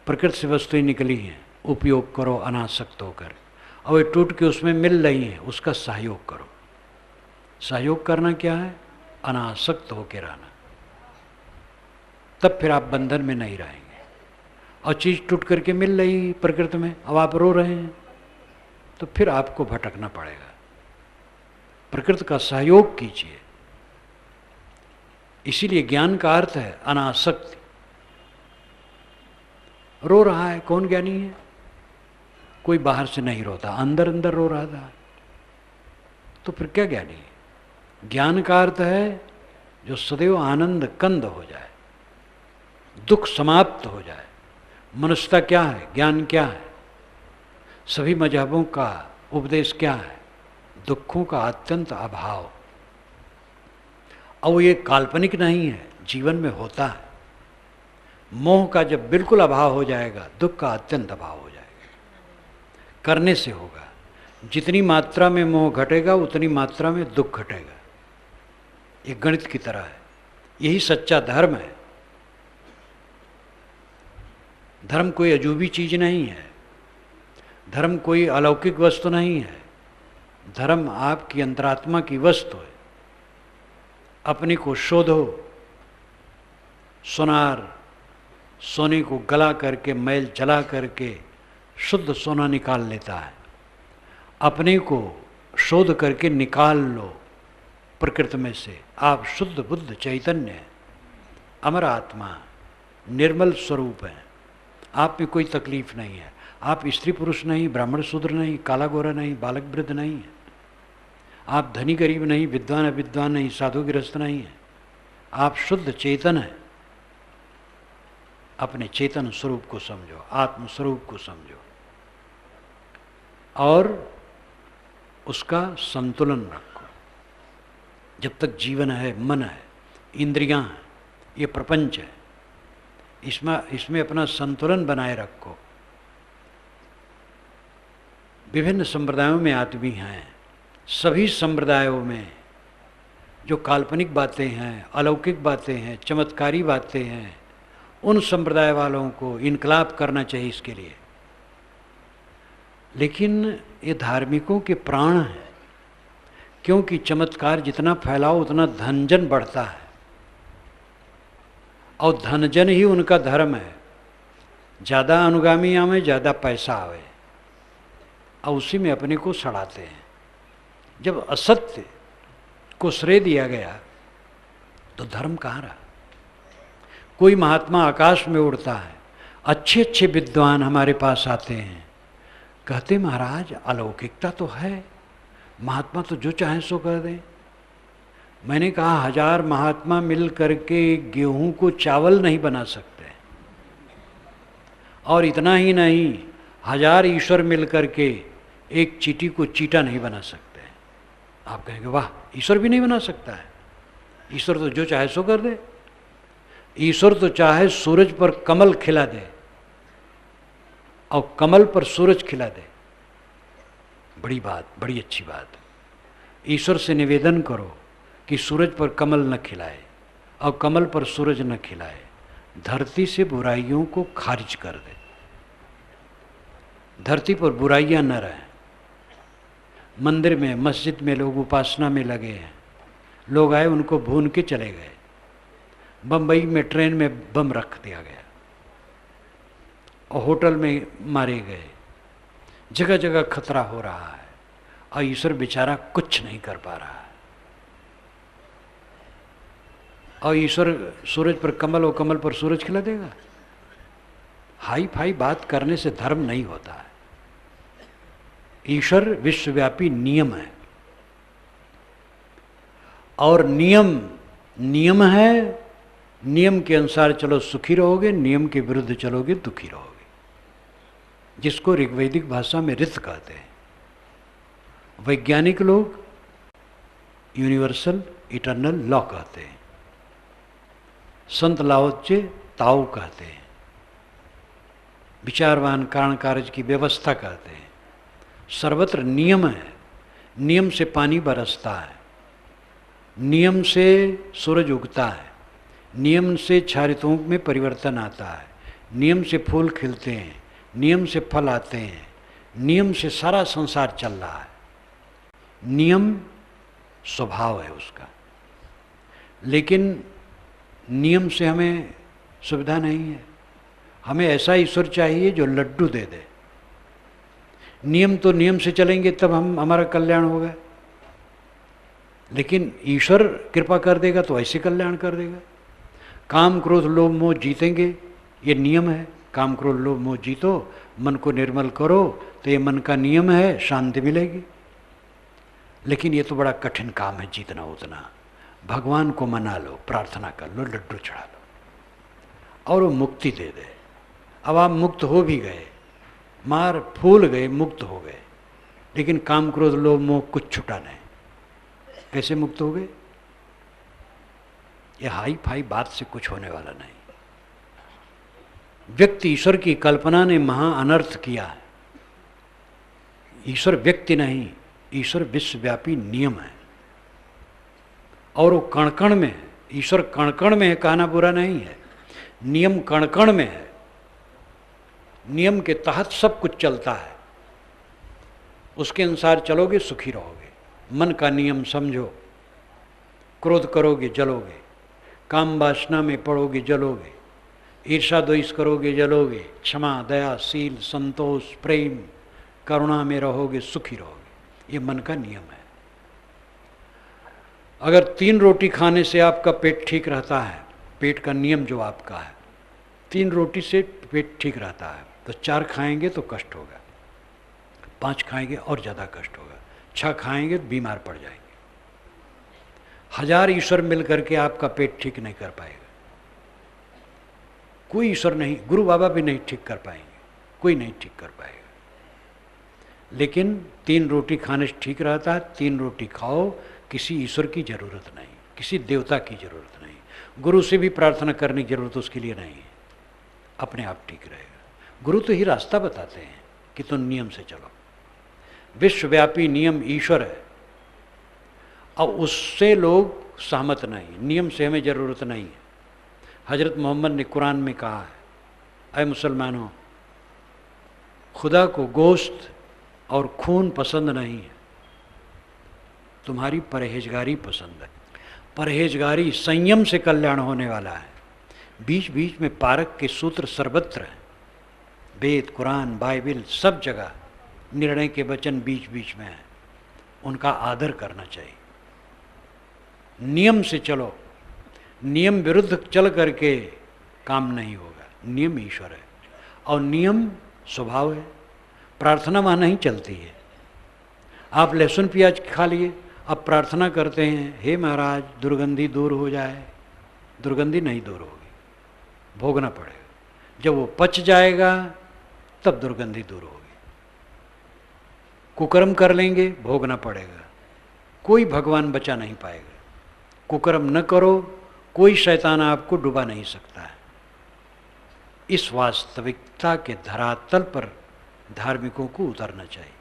प्रकृति से वस्तुएं निकली हैं, उपयोग करो अनासक्त होकर, और वे टूट के उसमें मिल रही हैं, उसका सहयोग करो। सहयोग करना क्या है? अनासक्त होकर रहना। तब फिर आप बंधन में नहीं रहेंगे। और चीज़ टूट करके मिल रही प्रकृति में, अब आप रो रहे हैं, तो फिर आपको भटकना पड़ेगा। प्रकृति का सहयोग कीजिए। इसीलिए ज्ञान का अर्थ है अनासक्ति। रो रहा है, कौन ज्ञानी है? कोई बाहर से नहीं रोता, अंदर अंदर रो रहा था, तो फिर क्या ज्ञानी है? ज्ञान का अर्थ है जो सदैव आनंद कंद हो जाए, दुख समाप्त हो जाए। मनुष्यता क्या है? ज्ञान क्या है? सभी मजहबों का उपदेश क्या है? दुखों का अत्यंत अभाव। और ये काल्पनिक नहीं है, जीवन में होता है। मोह का जब बिल्कुल अभाव हो जाएगा, दुख का अत्यंत अभाव हो जाएगा। करने से होगा। जितनी मात्रा में मोह घटेगा, उतनी मात्रा में दुख घटेगा। ये गणित की तरह है। यही सच्चा धर्म है। धर्म कोई अजूबी चीज नहीं है। धर्म कोई अलौकिक वस्तु नहीं है। धर्म आपकी अंतरात्मा की वस्तु है। अपने को शोधो। सोनार सोने को गला करके, मैल जला करके शुद्ध सोना निकाल लेता है। अपने को शोध करके निकाल लो प्रकृति में से। आप शुद्ध बुद्ध चैतन्य हैं, अमर आत्मा, निर्मल स्वरूप हैं। आप में कोई तकलीफ नहीं है। आप स्त्री पुरुष नहीं, ब्राह्मण शूद्र नहीं, काला गोरा नहीं, बालक वृद्ध नहीं है। आप धनी गरीब नहीं, विद्वान अविद्वान नहीं, साधु गृहस्थ नहीं है। आप शुद्ध चेतन हैं, अपने चेतन स्वरूप को समझो, आत्म स्वरूप को समझो और उसका संतुलन रखो। जब तक जीवन है, मन है, इंद्रियां हैं, ये प्रपंच है, इसमें अपना संतुलन बनाए रखो। विभिन्न संप्रदायों में आदमी हैं, सभी संप्रदायों में जो काल्पनिक बातें हैं, अलौकिक बातें हैं, चमत्कारी बातें हैं, उन संप्रदाय वालों को इनकलाब करना चाहिए इसके लिए। लेकिन ये धार्मिकों के प्राण हैं, क्योंकि चमत्कार जितना फैलाओ उतना धनजन बढ़ता है, और धनजन ही उनका धर्म है। ज़्यादा अनुगामी आवे, ज़्यादा पैसा आवे, और उसी में अपने को सड़ाते हैं। जब असत्य को श्रेय दिया गया तो धर्म कहाँ रहा? कोई महात्मा आकाश में उड़ता है, अच्छे अच्छे विद्वान हमारे पास आते हैं, कहते महाराज अलौकिकता तो है, महात्मा तो जो चाहे सो कर दें। मैंने कहा 1000 महात्मा मिल करके गेहूं को चावल नहीं बना सकते, और इतना ही नहीं 1000 ईश्वर मिल करके एक चींटी को चीटा नहीं बना सकते। आप कहेंगे वाह, ईश्वर भी नहीं बना सकता है? ईश्वर तो जो चाहे सो कर दे। ईश्वर तो चाहे सूरज पर कमल खिला दे और कमल पर सूरज खिला दे। बड़ी बात, बड़ी अच्छी बात। ईश्वर से निवेदन करो कि सूरज पर कमल न खिलाए और कमल पर सूरज न खिलाए, धरती से बुराइयों को खारिज कर दे, धरती पर बुराइयां न रहें। मंदिर में, मस्जिद में लोग उपासना में लगे हैं, लोग आए उनको भून के चले गए। बम्बई में ट्रेन में बम रख दिया गया और होटल में मारे गए, जगह जगह खतरा हो रहा है, और ईश्वर बेचारा कुछ नहीं कर पा रहा है। और ईश्वर सूरज पर कमल और कमल पर सूरज खिला देगा? हाई फाई बात करने से धर्म नहीं होता है। ईश्वर विश्वव्यापी नियम है, और नियम है। नियम के अनुसार चलो सुखी रहोगे, नियम के विरुद्ध चलोगे दुखी रहोगे, जिसको ऋग्वैदिक भाषा में ऋत कहते हैं। वैज्ञानिक लोग यूनिवर्सल इटर्नल लॉ कहते हैं, संत लाओ त्से ताओ कहते हैं, विचारवान कारण कार्य की व्यवस्था कहते हैं। सर्वत्र नियम है। नियम से पानी बरसता है, नियम से सूरज उगता है, नियम से क्षारितों में परिवर्तन आता है, नियम से फूल खिलते हैं, नियम से फल आते हैं, नियम से सारा संसार चल रहा है। नियम स्वभाव है उसका। लेकिन नियम से हमें सुविधा नहीं है। हमें ऐसा ईश्वर चाहिए जो लड्डू दे दे। नियम तो नियम से चलेंगे तब हमारा कल्याण होगा, लेकिन ईश्वर कृपा कर देगा तो ऐसे कल्याण कर देगा। काम क्रोध लोभ मोह जीतेंगे, ये नियम है। काम क्रोध लोभ मोह जीतो, मन को निर्मल करो, तो ये मन का नियम है, शांति मिलेगी। लेकिन ये तो बड़ा कठिन काम है जीतना उतना। भगवान को मना लो, प्रार्थना कर लो, लड्डू चढ़ा लो और वो मुक्ति दे दे। अब आप मुक्त हो भी गए, मार फूल गए, मुक्त हो गए, लेकिन काम क्रोध लोभ मोह कुछ छुटा नहीं। कैसे मुक्त हो गए? ये हाई फाई बात से कुछ होने वाला नहीं। व्यक्ति ईश्वर की कल्पना ने महा अनर्थ किया है। ईश्वर व्यक्ति नहीं, ईश्वर विश्वव्यापी नियम है, और वो कण कण में है। ईश्वर कण कण में है, कहना बुरा नहीं है। नियम कण कण में है, नियम के तहत सब कुछ चलता है। उसके अनुसार चलोगे सुखी रहोगे। मन का नियम समझो। क्रोध करोगे जलोगे, काम वासना में पड़ोगे जलोगे, ईर्षा द्वेष करोगे जलोगे, क्षमा दया शील संतोष प्रेम करुणा में रहोगे सुखी रहोगे। ये मन का नियम है। अगर 3 रोटी खाने से आपका पेट ठीक रहता है, पेट का नियम जो आपका है, 3 रोटी से पेट ठीक रहता है, तो 4 खाएंगे तो कष्ट होगा, 5 खाएंगे और ज़्यादा कष्ट होगा, 6 खाएंगे तो बीमार पड़ जाएंगे। 1000 ईश्वर मिल करके आपका पेट ठीक नहीं कर पाएगा। कोई ईश्वर नहीं, गुरु बाबा भी नहीं ठीक कर पाएंगे, कोई नहीं ठीक कर पाएगा। लेकिन 3 रोटी खाने से ठीक रहता है। 3 रोटी खाओ, किसी ईश्वर की जरूरत नहीं, किसी देवता की जरूरत नहीं, गुरु से भी प्रार्थना करने की जरूरत उसके लिए नहीं है, अपने आप ठीक रहेगा। गुरु तो ही रास्ता बताते हैं कि तुम नियम से चलो। विश्वव्यापी नियम ईश्वर है और उससे लोग सहमत नहीं, नियम से हमें जरूरत नहीं है। हजरत मोहम्मद ने कुरान में कहा है, अय मुसलमानों, खुदा को गोश्त और खून पसंद नहीं है, तुम्हारी परहेजगारी पसंद है। परहेजगारी संयम से कल्याण होने वाला है। बीच बीच में पारक के सूत्र सर्वत्र हैं, वेद, कुरान, बाइबल, सब जगह निर्णय के वचन बीच बीच में हैं, उनका आदर करना चाहिए। नियम से चलो, नियम विरुद्ध चल करके काम नहीं होगा। नियम ईश्वर है और नियम स्वभाव है। प्रार्थना वहाँ नहीं चलती है। आप लहसुन प्याज खा लिए, अब प्रार्थना करते हैं, हे महाराज दुर्गंधी दूर हो जाए, दुर्गंधी नहीं दूर होगी, भोगना पड़ेगा। जब वो पच जाएगा तब दुर्गंधी दूर होगी। कुकर्म कर लेंगे, भोगना पड़ेगा, कोई भगवान बचा नहीं पाएगा। कुकर्म न करो, कोई शैतान आपको डुबा नहीं सकता है। इस वास्तविकता के धरातल पर धार्मिकों को उतरना चाहिए।